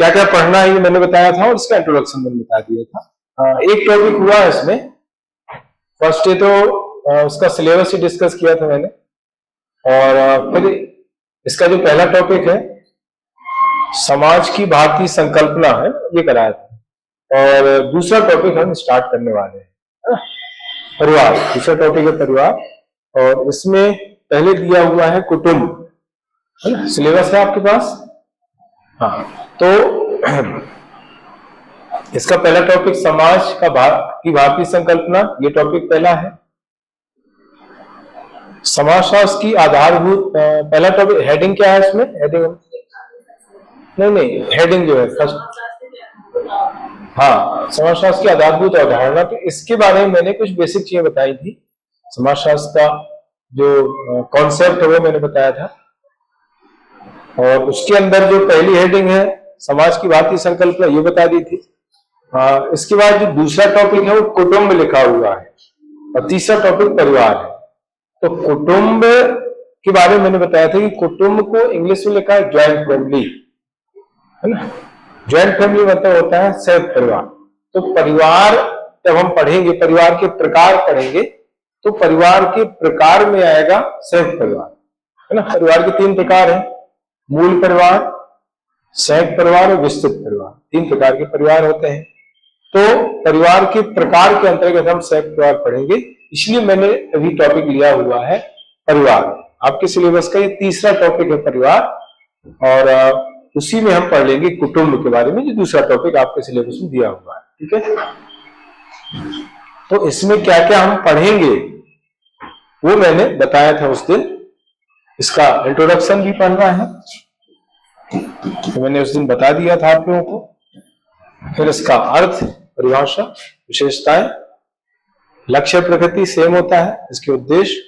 क्या क्या पढ़ना है ये मैंने बताया था और इसका इंट्रोडक्शन मैंने बता दिया था। एक टॉपिक हुआ है इसमें, फर्स्ट डे तो उसका सिलेबस ही डिस्कस किया था मैंने, और फिर इसका जो पहला टॉपिक है समाज की भारतीय संकल्पना है ये कराया था, और दूसरा टॉपिक हम स्टार्ट करने वाले हैं परिवार। दूसरा टॉपिक है परिवार, और इसमें पहले दिया हुआ है कुटुंब, है ना, सिलेबस है आपके पास। हाँ, तो इसका पहला टॉपिक समाज का की भारतीय संकल्पना, ये टॉपिक पहला है। समाजशास्त्र की आधारभूत, पहला टॉपिक हेडिंग क्या है इसमें, हेडिंग नहीं हेडिंग जो है फर्स्ट, हाँ, समाजशास्त्र की आधारभूत अवधारणा। तो इसके बारे में मैंने कुछ बेसिक चीजें बताई थी। समाजशास्त्र का जो कॉन्सेप्ट है वो मैंने बताया था, और उसके अंदर जो पहली हेडिंग है समाज की भारतीय संकल्पना ये बता दी थी। इसके बाद जो दूसरा टॉपिक है वो कुटुंब लिखा हुआ है, और तीसरा टॉपिक परिवार है। तो कुटुंब के बारे में मैंने बताया था कि कुटुंब को इंग्लिश में लिखा है ज्वाइंट फैमिली, है ना। ज्वाइंट फैमिली मतलब होता है संयुक्त परिवार। तो परिवार जब हम पढ़ेंगे, परिवार के प्रकार पढ़ेंगे, तो परिवार के प्रकार में आएगा संयुक्त परिवार, है ना। परिवार के 3 प्रकार हैं, मूल परिवार, संयुक्त परिवार और विस्तृत परिवार, 3 प्रकार के परिवार होते हैं। तो परिवार के प्रकार के अंतर्गत हम संयुक्त परिवार पढ़ेंगे, इसलिए मैंने अभी टॉपिक लिया हुआ है परिवार। आपके सिलेबस का ये तीसरा टॉपिक है परिवार, और उसी में हम पढ़ लेंगे कुटुंब के बारे में, जो दूसरा टॉपिक आपके सिलेबस में दिया हुआ है, ठीक है। तो इसमें क्या क्या हम पढ़ेंगे वो मैंने बताया था उस दिन। इसका इंट्रोडक्शन भी पढ़ना है, तो मैंने उस दिन बता दिया था आप लोगों को। फिर इसका अर्थ, परिभाषा, विशेषताएं, लक्ष्य प्रकृति सेम होता है, इसके उद्देश्य,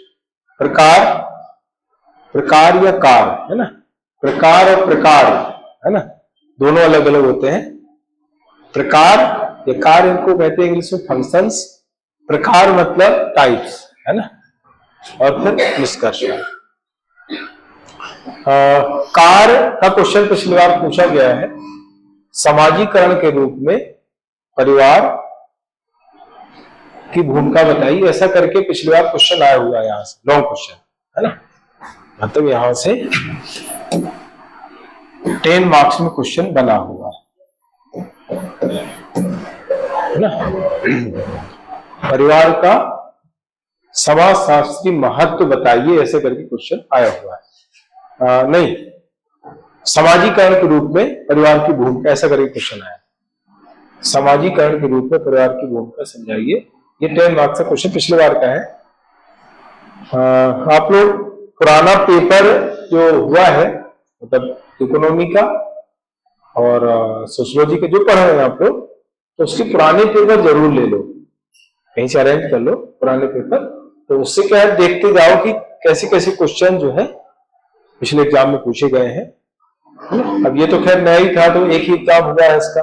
प्रकार, प्रकार या कार, है ना, प्रकार और प्रकार, है ना, दोनों अलग अलग होते हैं। प्रकार या कार इनको कहते हैं इंग्लिश में फंक्शंस, प्रकार मतलब टाइप्स, है ना, और फिर निष्कर्ष। कार का क्वेश्चन पिछली बार पूछा गया है, समाजीकरण के रूप में परिवार की भूमिका बताइए, ऐसा करके पिछली बार क्वेश्चन आया हुआ है, यहां से लॉन्ग क्वेश्चन, है ना, मतलब यहां से 10 मार्क्स में क्वेश्चन बना हुआ है ना। परिवार का समाजशास्त्री महत्व बताइए, ऐसे करके क्वेश्चन आया हुआ है। नहीं, समाजीकरण के रूप में परिवार की भूमिका, ऐसा करके क्वेश्चन आया। समाजीकरण के रूप में परिवार की भूमिका समझाइए, ये 10 मार्क्स का क्वेश्चन पिछले बार का है। आप लोग पुराना पेपर जो हुआ है, मतलब इकोनॉमी का और सोशियोलॉजी का जो पढ़ा है आप लोग, तो उसके पुराने पेपर जरूर ले लो, कहीं से अरेंज कर लो पुराने पेपर। तो उससे क्या है, देखते जाओ कि कैसे कैसे क्वेश्चन जो है पिछले एग्जाम में पूछे गए हैं। अब ये तो खैर नया ही था, तो एक ही एग्जाम हुआ है इसका,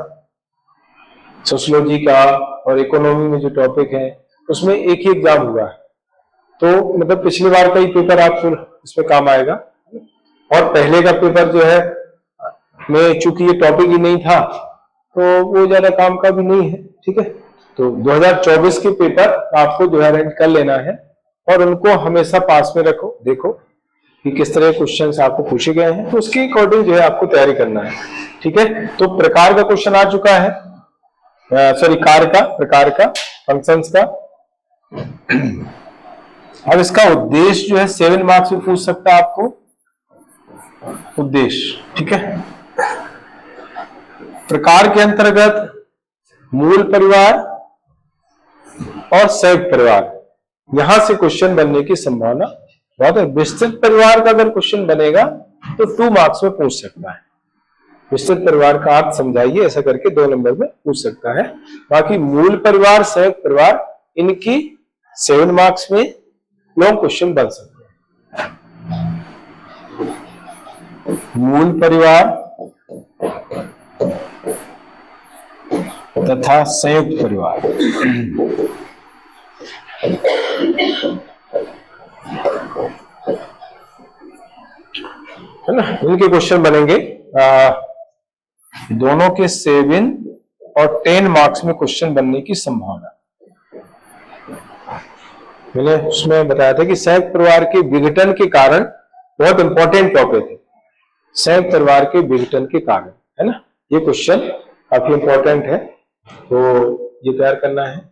सोशियोलॉजी का, और इकोनॉमी में जो टॉपिक है उसमें एक ही एग्जाम हुआ है। तो मतलब पिछली बार का ही पेपर आपको इसमें काम आएगा। और पहले का पेपर जो है, में चूंकि ये टॉपिक ही नहीं था, तो वो ज्यादा काम का भी नहीं है, ठीक है। तो 2024 के पेपर आपको जो है अरेंज कर लेना है, और उनको हमेशा पास में रखो, देखो कि किस तरह क्वेश्चंस आपको पूछे गए हैं, तो उसके अकॉर्डिंग जो है आपको तैयारी करना है, ठीक है। तो प्रकार का क्वेश्चन आ चुका है, सॉरी कार का, प्रकार का, फंक्शंस का। अब इसका उद्देश्य जो है 7 मार्क्स में पूछ सकता है आपको, उद्देश्य, ठीक है। प्रकार के अंतर्गत मूल परिवार और संयुक्त परिवार, यहां से क्वेश्चन बनने की संभावना बहुत है। विस्तृत परिवार का अगर क्वेश्चन बनेगा तो 2 मार्क्स में पूछ सकता है। विस्तृत परिवार का अर्थ समझाइए, ऐसा करके 2 नंबर में पूछ सकता है। बाकी मूल परिवार, संयुक्त परिवार, इनकी 7 मार्क्स में लॉन्ग क्वेश्चन बन सकते हैं। मूल परिवार तथा संयुक्त परिवार, है ना, इनके क्वेश्चन बनेंगे। दोनों के 7 और 10 मार्क्स में क्वेश्चन बनने की संभावना। मैंने उसमें बताया था कि संयुक्त परिवार के विघटन के कारण, बहुत इंपॉर्टेंट टॉपिक है, संयुक्त परिवार के विघटन के कारण, है ना। ये क्वेश्चन काफी इंपॉर्टेंट है, तो ये तैयार करना है।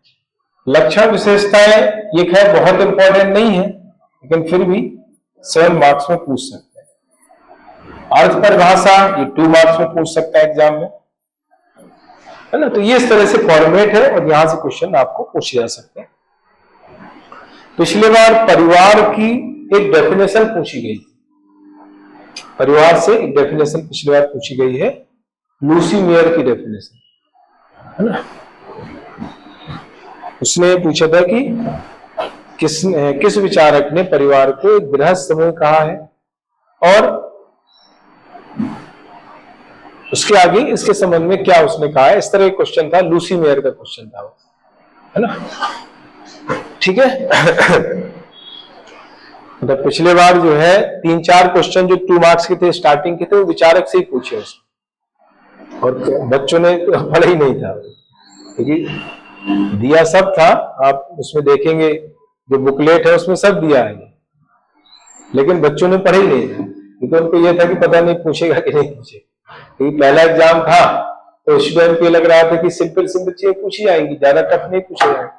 लक्षण विशेषताएं, ये खैर बहुत इंपॉर्टेंट नहीं है, लेकिन फिर भी 7 मार्क्स में पूछ सकते हैं। अर्थ परिभाषा, ये 2 मार्क्स में पूछ सकता है एग्जाम में, है ना। तो ये इस तरह से फॉर्मेट है और यहां से क्वेश्चन आपको पूछे जा सकते हैं। पिछली बार परिवार की एक डेफिनेशन पूछी गई थी, परिवार से एक डेफिनेशन पिछली बार पूछी गई है, लूसी मेयर की डेफिनेशन, है ना। उसने पूछा था कि किस विचारक ने परिवार को एक गृहस्थ समूह कहा है, और उसके आगे इसके संबंध में क्या उसने कहा है। इस तरह एक क्वेश्चन था, लूसी मेयर का क्वेश्चन था वो, है ना। ठीक है। मतलब पिछले बार जो है 3-4 क्वेश्चन जो 2 मार्क्स के थे स्टार्टिंग के थे, वो विचारक से ही पूछे उसने, और बच्चों ने पढ़ा ही नहीं था, क्योंकि दिया सब था। आप उसमें देखेंगे जो बुकलेट है उसमें सब दिया है, लेकिन बच्चों ने पढ़ा ही नहीं था, क्योंकि उनको ये था कि पता नहीं पूछेगा कि नहीं पूछेगा, क्योंकि पहला एग्जाम था तो स्टूडेंट को लग रहा था कि सिंपल सिंपल चीजें पूछी जाएंगी, ज्यादा टफ नहीं पूछे जाएंगे,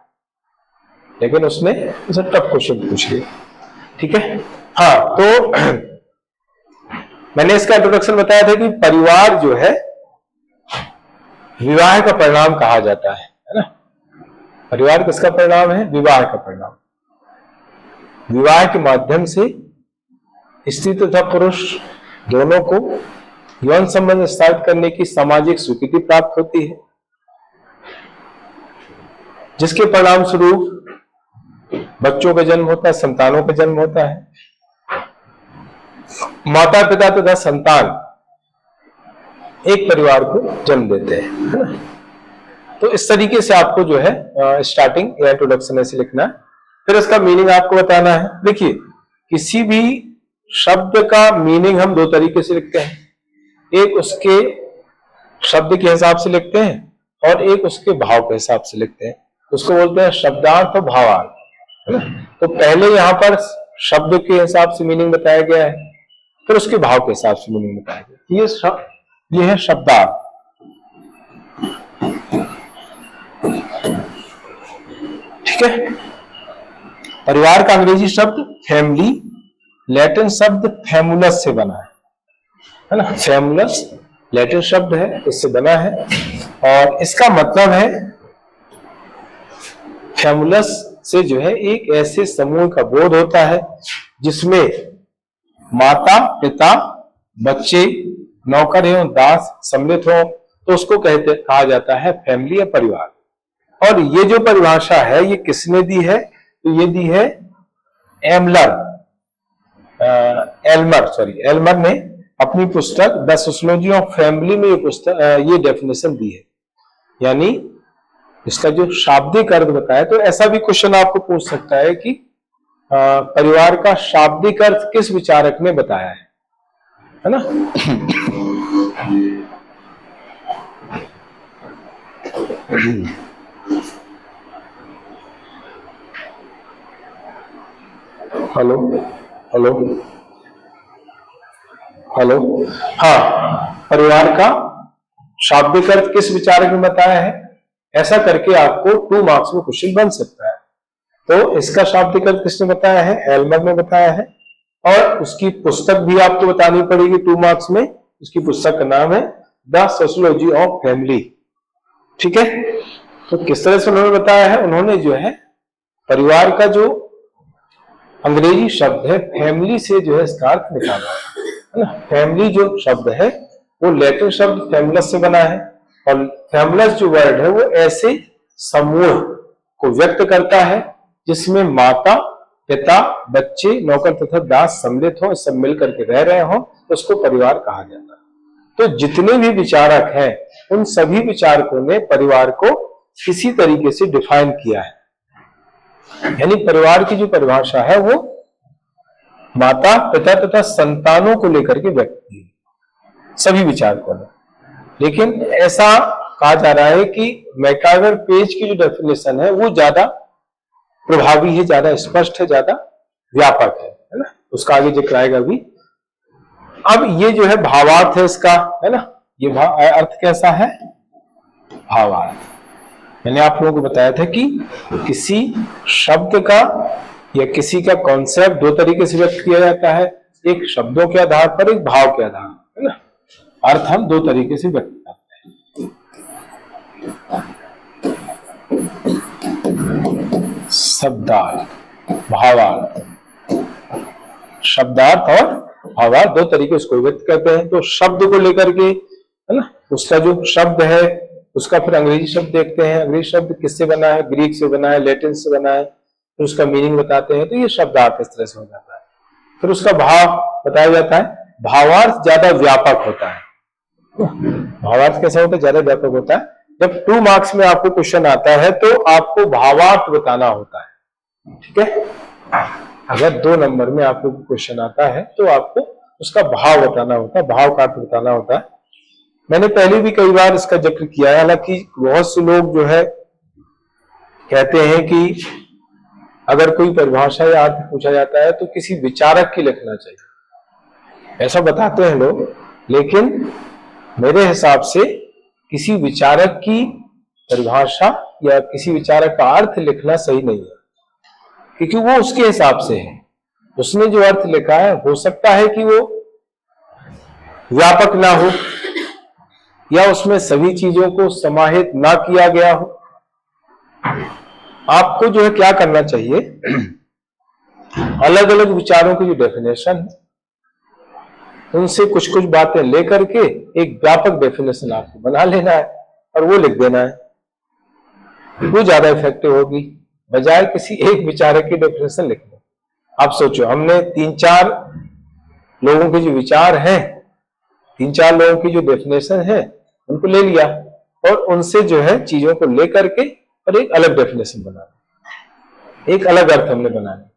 लेकिन उसने टफ क्वेश्चन पूछ लिया। ठीक है। हाँ, तो मैंने इसका इंट्रोडक्शन बताया था कि परिवार जो है विवाह का परिणाम कहा जाता है ना। परिवार किसका परिणाम है? विवाह का परिणाम। विवाह के माध्यम से स्त्री तथा पुरुष दोनों को यौन संबंध स्थापित करने की सामाजिक स्वीकृति प्राप्त होती है, जिसके परिणाम स्वरूप बच्चों का जन्म होता है, संतानों का जन्म होता है। माता पिता तथा संतान एक परिवार को जन्म देते हैं, है ना। तो इस तरीके से आपको जो है स्टार्टिंग या इंट्रोडक्शन ऐसे लिखना है, फिर इसका मीनिंग आपको बताना है। देखिए, किसी भी शब्द का मीनिंग हम 2 तरीके से लिखते हैं, एक उसके शब्द के हिसाब से लिखते हैं और एक उसके भाव के हिसाब से लिखते हैं। उसको बोलते हैं शब्दार्थ और भावार्थ, है ना। तो पहले यहां पर शब्द के हिसाब से मीनिंग बताया गया है, फिर उसके भाव के हिसाब से मीनिंग बताया गया। ये है शब्दार्थ। ठीक है। परिवार का अंग्रेजी शब्द फैमिली लैटिन शब्द फैमुलस से बना है ना। फैमुलस लैटिन शब्द है, इससे बना है, और इसका मतलब है फैमुलस से जो है एक ऐसे समूह का बोध होता है जिसमें माता पिता बच्चे नौकर एवं दास सम्मिलित हो, तो उसको कहा जाता है फैमिली या परिवार। और ये जो परिभाषा है ये किसने दी है? तो ये दी है एल्मर ने अपनी पुस्तक द सोशियोलॉजी ऑफ फैमिली में ये डेफिनेशन दी है, यानी इसका जो शाब्दिक अर्थ बताया। तो ऐसा भी क्वेश्चन आपको पूछ सकता है कि परिवार का शाब्दिक अर्थ किस विचारक ने बताया है ना। Hello hello hello. हाँ, परिवार का शाब्दिक अर्थ किस विचारक ने बताया है, ऐसा करके आपको 2 मार्क्स में क्वेश्चन बन सकता है। तो इसका शाब्दिक अर्थ किसने बताया है? एल्मर ने बताया है, और उसकी पुस्तक भी आपको बतानी पड़ेगी 2 मार्क्स में। उसकी पुस्तक का नाम है द सोशियोलॉजी ऑफ फैमिली। ठीक है। तो किस तरह से उन्होंने बताया है? उन्होंने जो है परिवार का जो अंग्रेजी शब्द है फैमिली से जो है इसका अर्थ निकाला है ना। फैमिली जो शब्द है वो लैटिन शब्द फैमुलस से बना है, और फैमुलस जो वर्ड है वो ऐसे समूह को व्यक्त करता है जिसमें माता पिता बच्चे नौकर तथा दास सम्मिलित हो, सब मिलकर के रह रहे हो, तो उसको परिवार कहा जाता है। तो जितने भी विचारक हैं उन सभी विचारकों ने परिवार को किसी तरीके से डिफाइन किया है, यानी परिवार की जो परिभाषा है वो माता पिता तथा संतानों को लेकर के व्यक्त की सभी विचारकों ने। लेकिन ऐसा कहा जा रहा है कि मैकआवर पेज की जो डेफिनेशन है वो ज्यादा प्रभावी है, ज्यादा स्पष्ट है, ज्यादा व्यापक है ना। उसका आगे जिक्र आएगा भी। अब ये जो है भावार्थ है इसका, है ना। ये अर्थ कैसा है? भावार्थ। मैंने आप लोगों को बताया था कि किसी शब्द का या किसी का कॉन्सेप्ट दो तरीके से व्यक्त किया जाता है, एक शब्दों के आधार पर, एक भाव के आधार पर, है ना। अर्थ हम दो तरीके से व्यक्त करते हैं, शब्दार्थ, भावार्थ। शब्दार्थ और भावार्थ दो तरीके उसको व्यक्त करते हैं। तो शब्द को लेकर के, है ना, उसका जो शब्द है उसका फिर अंग्रेजी शब्द देखते हैं, अंग्रेजी शब्द किससे बना है, ग्रीक से बना है, लैटिन से बना है, फिर उसका मीनिंग बताते हैं। तो ये शब्दार्थ इस तरह से हो जाता है। फिर उसका भाव बताया जाता है। भावार्थ ज्यादा व्यापक होता है। भावार्थ कैसा होता है? ज्यादा व्यापक होता है। जब 2 मार्क्स में आपको क्वेश्चन आता है तो आपको भावार्थ बताना होता है, ठीक है। अगर 2 नंबर में आपको क्वेश्चन आता है तो आपको उसका भाव बताना होता है, भाव का अर्थ बताना होता है। मैंने पहले भी कई बार इसका जिक्र किया है। हालांकि बहुत से लोग जो है कहते हैं कि अगर कोई परिभाषा या अर्थ पूछा जाता है तो किसी विचारक की लिखना चाहिए, ऐसा बताते हैं लोग। लेकिन मेरे हिसाब से किसी विचारक की परिभाषा या किसी विचारक का अर्थ लिखना सही नहीं है, क्योंकि वो उसके हिसाब से है। उसने जो अर्थ लिखा है हो सकता है कि वो व्यापक ना हो या उसमें सभी चीजों को समाहित ना किया गया हो। आपको जो है क्या करना चाहिए, अलग अलग विचारों की जो डेफिनेशन है उनसे कुछ कुछ बातें लेकर के एक व्यापक डेफिनेशन आपको बना लेना है और वो लिख देना है। वो ज्यादा इफेक्टिव होगी बजाय किसी एक विचारक की डेफिनेशन लिखने। आप सोचो, हमने 3-4 लोगों के जो विचार हैं, 3-4 लोगों की जो डेफिनेशन है उनको ले लिया और उनसे जो है चीजों को लेकर के और एक अलग डेफिनेशन बना, एक अलग अर्थ हमने बनाया,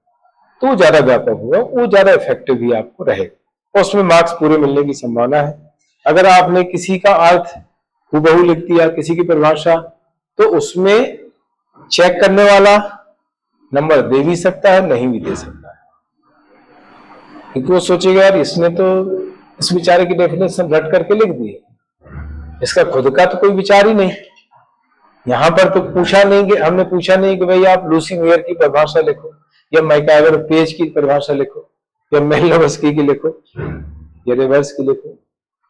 तो वो ज्यादा व्यापक होगा, वो ज्यादा इफेक्टिव भी आपको रहेगा और उसमें मार्क्स पूरे मिलने की संभावना है। अगर आपने किसी का अर्थ हूबहू लिख दिया, किसी की परिभाषा, तो उसमें चेक करने वाला नंबर दे भी सकता है, नहीं भी दे सकता है, क्योंकि वो सोचेगा यार इसने तो इस विचार की डेफिनेशन रट करके लिख दी, इसका खुद का तो कोई विचार ही नहीं। यहां पर तो पूछा नहीं कि हमने पूछा नहीं कि भाई आप लूसी मेयर की परिभाषा लिखो या मैकआवर पेज की परिभाषा लिखो या मेलिनोव्स्की की लिखो या रिवर्स की लिखो।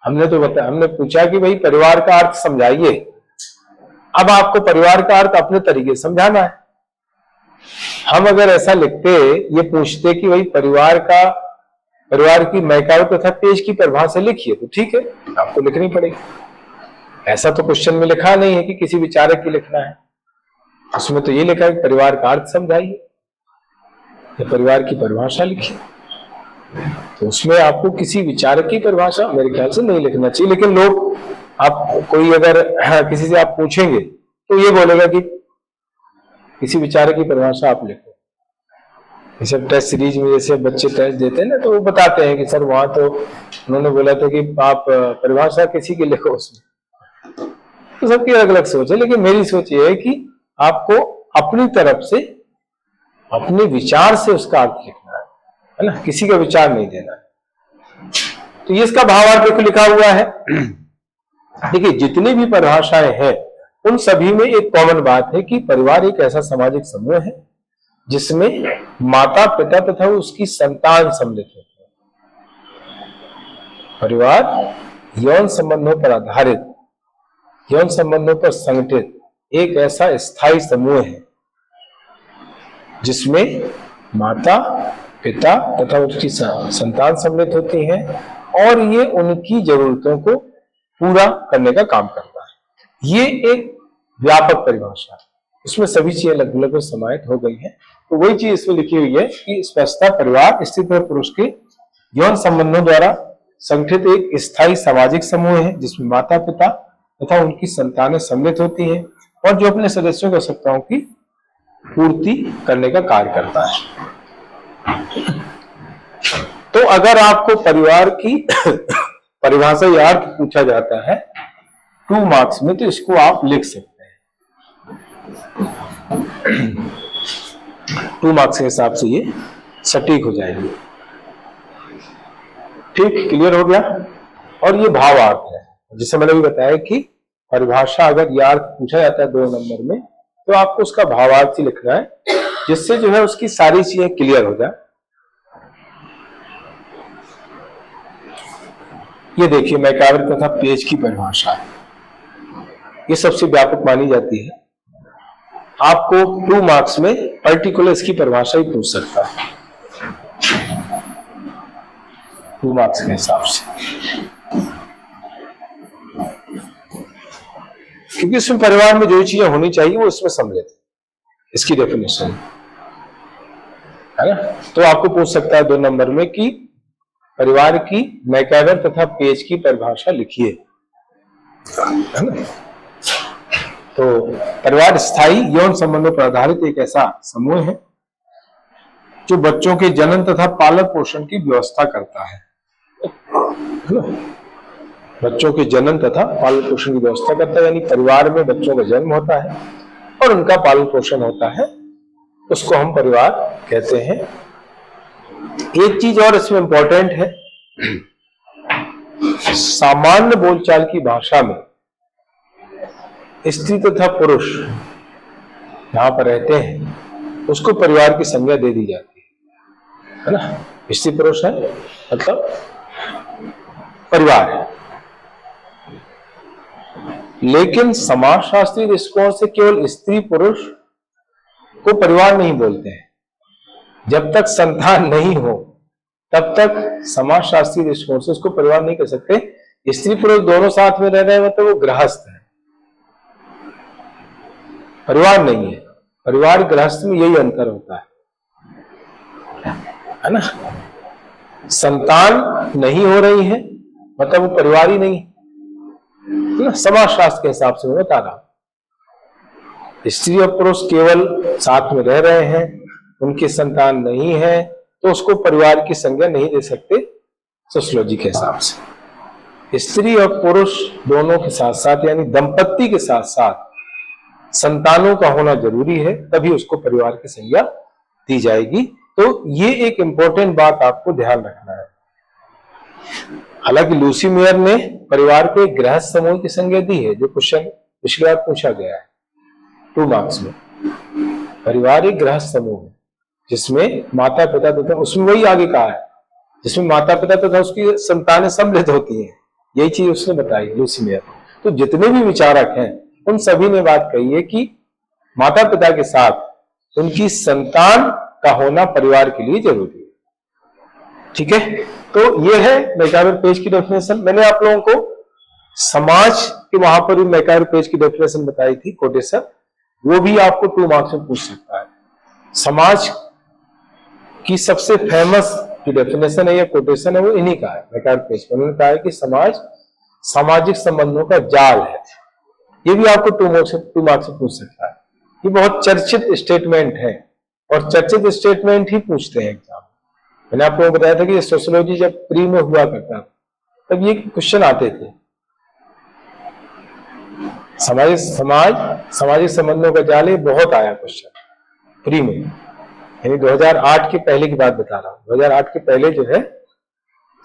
हमने तो बताया, हमने पूछा कि भाई परिवार का अर्थ समझाइए। अब आपको परिवार का अर्थ अपने तरीके से समझाना है। हम अगर ऐसा लिखते, ये पूछते कि भाई परिवार की मैकआवर तथा पेज की परिभाषा लिखिए, तो ठीक है, आपको लिखनी पड़ेगी। ऐसा तो क्वेश्चन में लिखा नहीं है कि किसी विचारक की लिखना है, उसमें तो ये लिखा है परिवार का अर्थ समझाइए या परिवार की परिभाषा लिखिए। तो उसमें आपको किसी विचारक की परिभाषा मेरे ख्याल से नहीं लिखना चाहिए। लेकिन लोग, आप कोई अगर किसी से आप पूछेंगे तो ये बोलेगा कि किसी विचारक की परिभाषा आप लिखो। जैसे टेस्ट सीरीज में जैसे बच्चे टेस्ट देते हैं ना, तो वो बताते हैं कि सर वहां तो उन्होंने बोला था कि आप परिभाषा किसी की लिखो उसमें। तो सबकी अलग अलग सोच है, लेकिन मेरी सोच ये है कि आपको अपनी तरफ से अपने विचार से उसका अर्थ लिखना है ना, किसी का विचार नहीं देना है। तो ये इसका भावार्थ देखो लिखा हुआ है। देखिए, जितनी भी परिभाषाएं हैं उन सभी में एक कॉमन बात है कि परिवार एक ऐसा सामाजिक समूह है जिसमें माता पिता तथा उसकी संतान सम्मिलित होते हैं। परिवार यौन संबंधों पर आधारित, यौन संबंधों पर संगठित एक ऐसा स्थायी समूह है जिसमें माता पिता तथा उसकी संतान सम्मिलित होती है और ये उनकी जरूरतों को पूरा करने का काम करता है। ये एक व्यापक परिभाषा है, इसमें सभी चीजें लगभग समाहित हो गई हैं। तो वही चीज इसमें लिखी हुई है कि स्पष्टता परिवार स्त्री और पुरुष के यौन संबंधों द्वारा संगठित एक स्थायी सामाजिक समूह है जिसमें माता पिता तथा उनकी संतानें सम्मिलित होती हैं और जो अपने सदस्यों की आवश्यकताओं की पूर्ति करने का कार्य करता है। तो अगर आपको परिवार की परिभाषा या अर्थ पूछा जाता है 2 मार्क्स में, तो इसको आप लिख सकते हैं। 2 मार्क्स के हिसाब से ये सटीक हो जाएगी। ठीक, क्लियर हो गया। और ये भावार्थ है, जैसे मैंने भी बताया कि परिभाषा अगर यार पूछा जाता है 2 नंबर में, तो आपको उसका भावार्थ ही लिखना है, जिससे जो है उसकी सारी चीजें क्लियर हो जाए। ये देखिए मैकावर तथा पेज की परिभाषा है, ये सबसे व्यापक मानी जाती है। आपको 2 मार्क्स में पर्टिकुलर इसकी परिभाषा ही पूछ सकता है 2 मार्क्स के हिसाब से, क्योंकि इसमें परिवार में जो चीजें होनी चाहिए वो इसमें सम्मिलित है, इसकी डेफिनेशन है ना। तो आपको पूछ सकता है 2 नंबर में कि परिवार की मैकावर तथा पेज की परिभाषा लिखिए, है ना। तो परिवार स्थायी यौन संबंधों पर आधारित एक ऐसा समूह है जो बच्चों के जन्म तथा पालन पोषण की व्यवस्था करता है ना। बच्चों के जन्म तथा पालन पोषण की व्यवस्था करता है, यानी परिवार में बच्चों का जन्म होता है और उनका पालन पोषण होता है, उसको हम परिवार कहते हैं। एक चीज और इसमें इंपॉर्टेंट है, सामान्य बोलचाल की भाषा में स्त्री तथा पुरुष यहां पर रहते हैं, उसको परिवार की संज्ञा दे दी जाती है ना। स्त्री पुरुष है मतलब परिवार है। लेकिन समाजशास्त्री दृष्टिकोण से केवल स्त्री पुरुष को परिवार नहीं बोलते हैं। जब तक संतान नहीं हो तब तक समाजशास्त्री दृष्टिकोण से उसको परिवार नहीं कह सकते। स्त्री पुरुष दोनों साथ में रह रहे हैं मतलब वो गृहस्थ है, परिवार नहीं है। परिवार गृहस्थ में यही अंतर होता है ना। संतान नहीं हो रही है मतलब वो परिवार ही नहीं है ना, समाजशास्त्र के हिसाब से मैं बता रहा हूं। स्त्री और पुरुष केवल साथ में रह रहे हैं, उनकी संतान नहीं है, तो उसको परिवार की संज्ञा नहीं दे सकते सोशियोलॉजी के हिसाब से। स्त्री और पुरुष दोनों के साथ साथ यानी दंपत्ति के साथ साथ संतानों का होना जरूरी है, तभी उसको परिवार की संज्ञा दी जाएगी। तो ये एक इंपॉर्टेंट बात आपको ध्यान रखना है। हालांकि लूसी मेयर ने परिवार को एक गृहस्थ समूह की संज्ञा दी है, जो क्वेश्चन पिछली बार पूछा गया है 2 मार्क्स में। परिवार एक गृहस्थ समूह है जिसमें माता पिता तथा, उसमें वही आगे कहा है, जिसमें माता पिता तथा उसकी संतानें सम्मिलित होती हैं, यही चीज उसने बताई लूसी मेयर। तो जितने भी विचारक हैं उन सभी ने बात कही है कि माता पिता के साथ उनकी संतान का होना परिवार के लिए जरूरी है। ठीक है, तो ये है मैकावर पेज की डेफिनेशन। मैंने आप लोगों को समाज के वहां पर भी मैकावर पेज की डेफिनेशन बताई थी, कोटेशन, वो भी आपको 2 मार्क्स में पूछ सकता है। समाज की सबसे फेमस जो डेफिनेशन है या कोटेशन है वो इन्हीं का है, मैकावर पेज पर। उन्होंने कहा है कि समाज सामाजिक संबंधों का जाल है। ये भी आपको 2 मार्क्स से पूछ सकता है। ये बहुत चर्चित स्टेटमेंट है और चर्चित स्टेटमेंट ही पूछते हैं एग्जाम। मैंने आपको बताया था कि सोशियोलॉजी जब प्री में हुआ करता तब ये क्वेश्चन आते थे। सामाजिक संबंधों का जाल ये बहुत आया क्वेश्चन प्री में, यानी 2008 के पहले की बात बता रहा हूं। 2008 के पहले जो है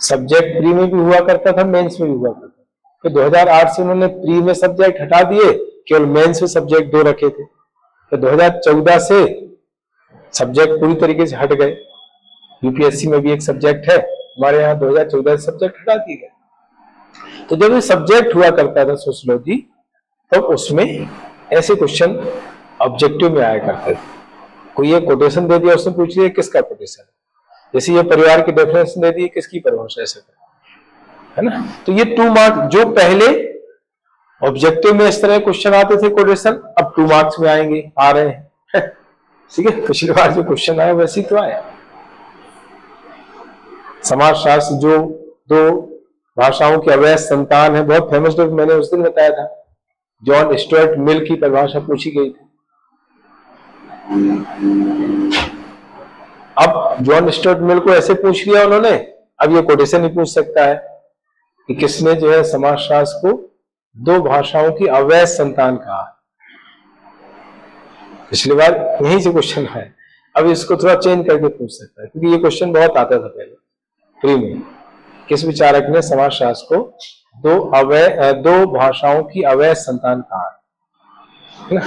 सब्जेक्ट प्री में भी हुआ करता था, मेंस में भी हुआ करता था। तो 2008 से उन्होंने प्री में सब्जेक्ट हटा दिए, केवल मेंस में सब्जेक्ट 2 रखे थे। तो 2014 से सब्जेक्ट पूरी तरीके से हट गए। यूपीएससी में भी एक सब्जेक्ट है, हमारे यहाँ 2014 से सब्जेक्ट हटा दिए गए। तो जब ये सब्जेक्ट हुआ करता था सोशियोलॉजी, तो उसमें ऐसे क्वेश्चन ऑब्जेक्टिव में आया करते थे। कोई ये कोटेशन दे दिया, उसने पूछ लिया किसका कोटेशन है, जैसे ये परिवार की डेफिनेशन दे दी, किसकी परिभाषा, ऐसे है ना। तो ये 2 मार्क्स जो पहले ऑब्जेक्टिव में इस तरह क्वेश्चन आते थे कोटेशन, अब 2 मार्क्स में आएंगे, आ रहे हैं। ठीक है, पिछली बार जो क्वेश्चन आया वैसे ही तो आया। समाजशास्त्र जो 2 भाषाओं की अवैध संतान है, बहुत फेमस, जो मैंने उस दिन बताया था, जॉन स्टुअर्ट मिल की परिभाषा पूछी गई थी। अब जॉन स्टुअर्ट मिल को ऐसे पूछ लिया उन्होंने, अब ये कोटेशन ही पूछ सकता है कि किसने जो है समाजशास्त्र को दो भाषाओं की अवैध संतान कहा। पिछली बार यहीं से क्वेश्चन है, अब इसको थोड़ा चेंज करके पूछ सकता है, क्योंकि ये क्वेश्चन बहुत आता था पहले फ्री में। किस विचारक ने समाजशास्त्र को दो भाषाओं की अवैध संतान कहा है ना?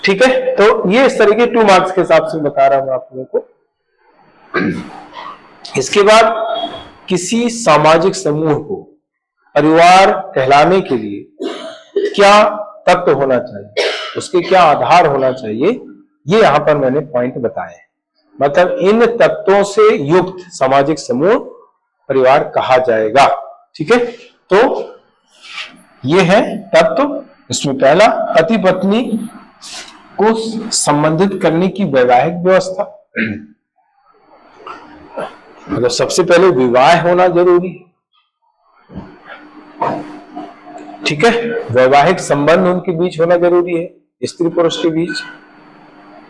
ठीक है, तो ये इस तरह के 2 मार्क्स के हिसाब से बता रहा हूं आप लोगों को। इसके बाद किसी सामाजिक समूह को परिवार कहलाने के लिए क्या तत्व होना चाहिए, उसके क्या आधार होना चाहिए, ये यहां पर मैंने पॉइंट बताए हैं। मतलब इन तत्वों से युक्त सामाजिक समूह परिवार कहा जाएगा। ठीक है, तो ये है तत्व। इसमें पहला, पति पत्नी को संबंधित करने की वैवाहिक व्यवस्था। मतलब सबसे पहले विवाह होना जरूरी है। ठीक है, वैवाहिक संबंध उनके बीच होना जरूरी है, स्त्री पुरुष के बीच।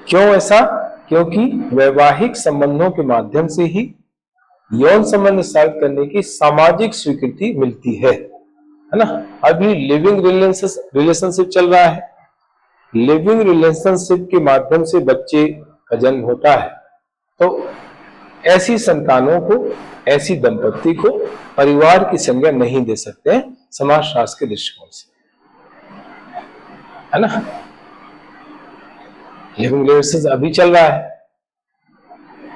क्यों ऐसा? क्योंकि वैवाहिक संबंधों के माध्यम से ही यौन संबंध स्थापित करने की सामाजिक स्वीकृति मिलती है ना? अभी लिविंग रिलेशनशिप चल रहा है। लिविंग रिलेशनशिप के माध्यम से बच्चे का जन्म होता है, तो ऐसी संतानों को, ऐसी दंपत्ति को परिवार की संज्ञा नहीं दे सकते समाजशास्त्र के दृष्टिकोण से, है ना? लिविंग रिलेशनशिप अभी चल रहा है,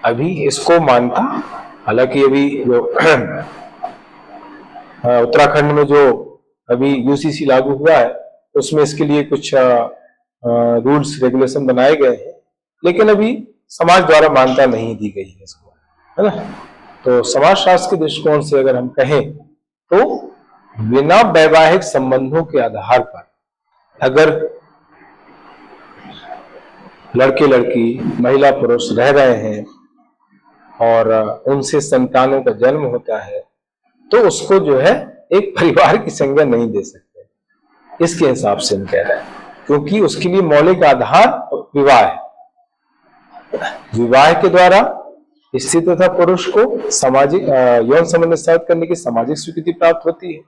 अभी इसको मानता, हालांकि अभी जो उत्तराखंड में जो अभी यूसीसी लागू हुआ है उसमें इसके लिए कुछ रूल्स रेगुलेशन बनाए गए हैं, लेकिन अभी समाज द्वारा मान्यता नहीं दी गई है इसको, है ना? तो समाजशास्त्र के दृष्टिकोण से अगर हम कहें तो बिना वैवाहिक संबंधों के आधार पर अगर लड़के लड़की, महिला पुरुष रह रहे हैं और उनसे संतानों का जन्म होता है, तो उसको जो है एक परिवार की संज्ञा नहीं दे सकते। इसके हिसाब से हम कह रहे हैं, क्योंकि उसके लिए मौलिक आधार विवाह है। विवाह के द्वारा स्त्री तथा पुरुष को सामाजिक यौन संबंध स्थापित करने की सामाजिक स्वीकृति प्राप्त होती है।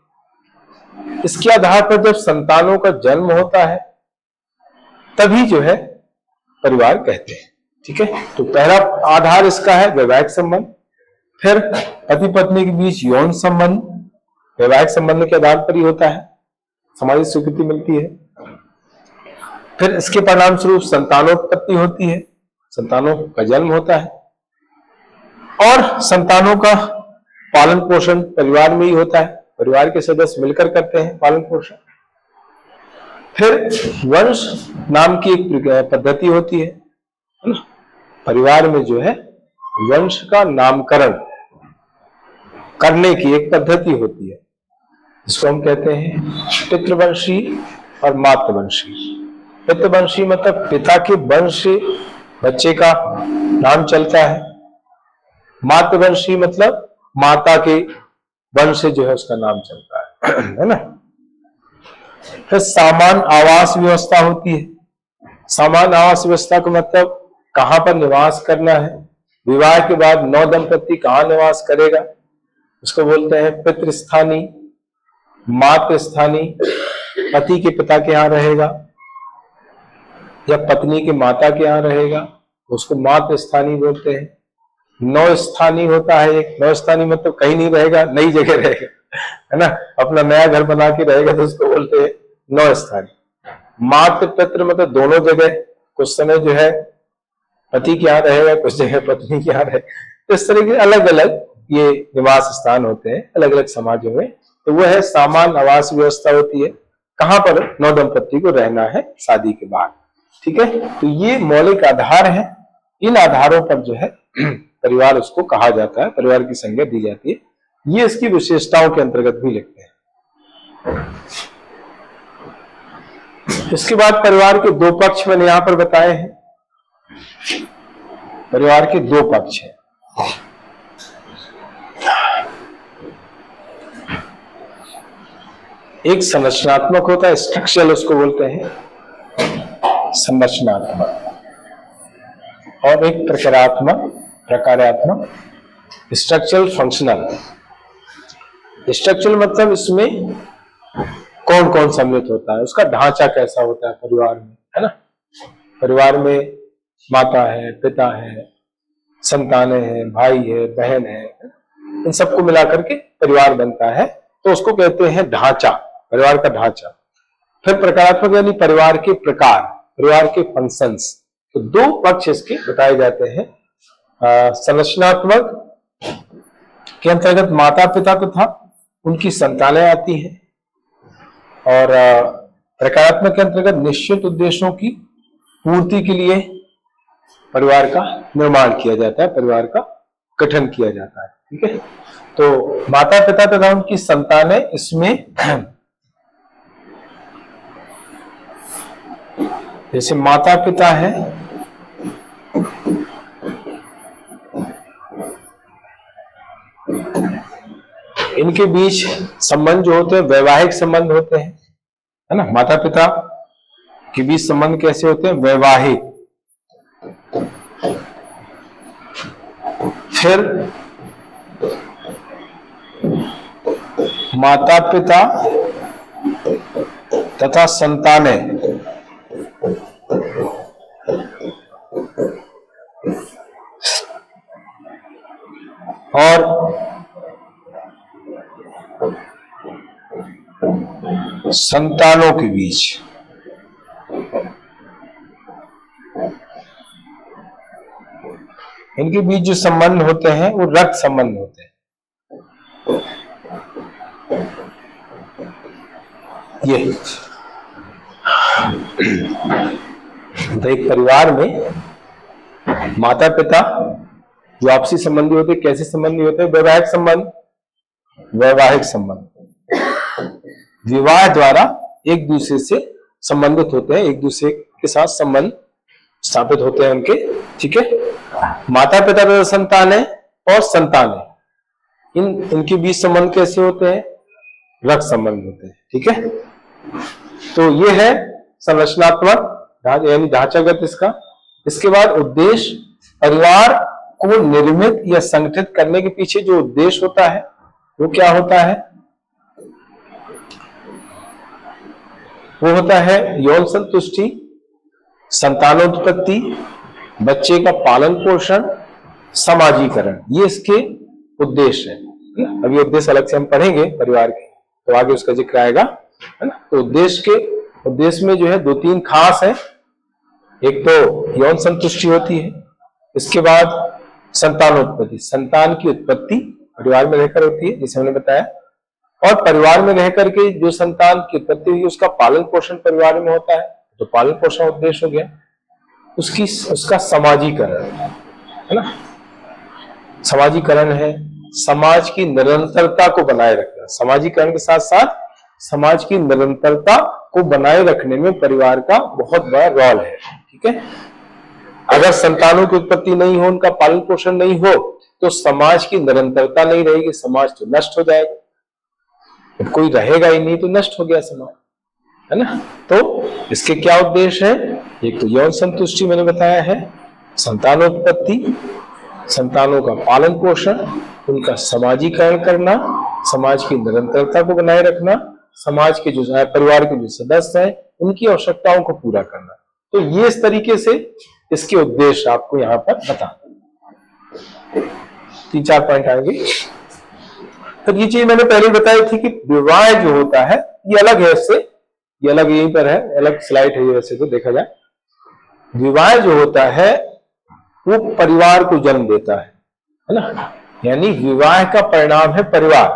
इसके आधार पर जब संतानों का जन्म होता है तभी जो है परिवार कहते हैं। ठीक है, तो पहला आधार इसका है वैवाहिक संबंध, फिर पति पत्नी के बीच यौन संबंध वैवाहिक संबंध के आधार पर ही होता है, सामाजिक स्वीकृति मिलती है। फिर इसके परिणाम स्वरूप संतानोत्पत्ति होती है, संतानों का जन्म होता है, और संतानों का पालन पोषण परिवार में ही होता है, परिवार के सदस्य मिलकर करते हैं पालन पोषण। फिर वंश नाम की एक पद्धति होती है ना? परिवार में जो है वंश का नामकरण करने की एक पद्धति होती है, जिसको हम कहते हैं पितृवंशी और मातृवंशी। पितृवंशी मतलब पिता के वंश से बच्चे का नाम चलता है, मातृवंशी मतलब माता के वंश से जो है उसका नाम चलता है ना? फिर सामान्य आवास व्यवस्था होती है। सामान्य आवास व्यवस्था का मतलब कहां पर निवास करना है, विवाह के बाद नव दंपत्ति कहां निवास करेगा, उसको बोलते हैं पितृस्थानी, मातृस्थानी। पति के पिता के यहाँ रहेगा या पत्नी के माता के यहाँ रहेगा, उसको मातृस्थानी बोलते हैं। नौ स्थानी होता है एक, नौ स्थानी मतलब कहीं नहीं रहेगा, नई जगह रहेगा, है ना? अपना नया घर बना के रहेगा तो उसको बोलते हैं नौ स्थानी। मातृ पितृ मतलब दोनों जगह, कुछ समय जो है पति के यहाँ रहेगा, कुछ जगह पत्नी के यहाँ रहेगा। तो इस तरह के अलग अलग ये निवास स्थान होते हैं अलग अलग समाजों में। तो वो है सामान्य आवास व्यवस्था होती है, कहां पर नौ दंपत्ति को रहना है शादी के बाद। ठीक है, तो ये मौलिक आधार है, इन आधारों पर जो है परिवार उसको कहा जाता है, परिवार की संज्ञा दी जाती है। ये इसकी विशेषताओं के अंतर्गत भी लिखते हैं। इसके बाद परिवार के दो पक्ष मैंने यहां पर बताए हैं। परिवार के दो पक्ष हैं। एक संरचनात्मक होता है, स्ट्रक्चरल उसको बोलते हैं, संरचनात्मक, और एक प्रकारात्मक, स्ट्रक्चरल फंक्शनल। स्ट्रक्चरल मतलब इसमें कौन कौन सम्मिलित होता है, उसका ढांचा कैसा होता है परिवार में, है ना। परिवार में माता है, पिता है, संतानें हैं, भाई है, बहन है, इन सबको मिलाकर के परिवार बनता है, तो उसको कहते हैं ढांचा, परिवार का ढांचा। फिर प्रकारात्मक यानी परिवार के प्रकार, परिवार के फंक्शंस। तो दो पक्ष इसके बताए जाते हैं। संरचनात्मक के अंतर्गत माता पिता तथा उनकी संतानें आती हैं, और प्रकारात्मक के अंतर्गत निश्चित उद्देश्यों की पूर्ति के लिए परिवार का निर्माण किया जाता है, परिवार का गठन किया जाता है। ठीक है, तो माता पिता तथा उनकी संतानें, इसमें जैसे माता पिता है, इनके बीच संबंध जो होते हैं वैवाहिक संबंध होते हैं, है ना। माता पिता के बीच संबंध कैसे होते हैं, वैवाहिक। फिर माता पिता तथा संतानें, और संतानों के बीच इनके बीच जो संबंध होते हैं वो रक्त संबंध होते हैं। ये तो एक परिवार में माता पिता जो आपसी संबंधी होते हैं, कैसे संबंधी होते हैं, वैवाहिक संबंध। वैवाहिक संबंध विवाह द्वारा एक दूसरे से संबंधित होते हैं, एक दूसरे के साथ संबंध स्थापित होते हैं उनके। ठीक है, माता पिता तथा संतानें और संतानें, इनके बीच संबंध कैसे होते हैं, रक्त संबंध होते हैं। ठीक है, तो ये है संरचनात्मक यानी ढांचागत इसका। इसके बाद उद्देश्य, परिवार को निर्मित या संगठित करने के पीछे जो उद्देश्य होता है वो क्या होता है, वो होता है यौन संतुष्टि, संतानोत्पत्ति, बच्चे का पालन पोषण, समाजीकरण। ये इसके उद्देश्य है। अभी उद्देश्य अलग से हम पढ़ेंगे परिवार के, तो आगे उसका जिक्र आएगा, है ना। तो उद्देश्य में जो है दो तीन खास है। एक तो यौन संतुष्टि होती है, इसके बाद संतानोत्पत्ति, संतान की उत्पत्ति परिवार में रहकर होती है, जैसे हमने बताया, और परिवार में रहकर के जो संतान की उत्पत्ति हुई उसका पालन पोषण परिवार में होता है, तो पालन पोषण उद्देश्य हो गया। उसका समाजीकरण, है ना। समाजीकरण है समाज की निरंतरता को बनाए रखना। समाजीकरण के साथ साथ समाज की निरंतरता को बनाए रखने में परिवार का बहुत बड़ा रोल है। ठीक है, अगर संतानों की उत्पत्ति नहीं हो, उनका पालन पोषण नहीं हो, तो समाज की निरंतरता नहीं रहेगी, समाज तो नष्ट हो जाएगा। जब कोई रहेगा ही नहीं तो नष्ट हो गया समाज, है ना। तो इसके क्या उद्देश्य है, एक तो यौन संतुष्टि मैंने बताया है, संतानोत्पत्ति, संतानों का पालन पोषण, उनका समाजीकरण करना, समाज की निरंतरता को बनाए रखना, समाज के जो परिवार के जो सदस्य हैं उनकी आवश्यकताओं को पूरा करना। तो ये इस तरीके से इसके उद्देश्य आपको यहाँ पर बता, 3-4 पॉइंट आएंगे। तो ये चीज मैंने पहले बताई थी कि विवाह जो होता है ये अलग है इससे, ये अलग यहीं पर है, अलग स्लाइड है ये। वैसे तो देखा जाए विवाह जो होता है वो परिवार को जन्म देता है ना। यानी विवाह का परिणाम है परिवार,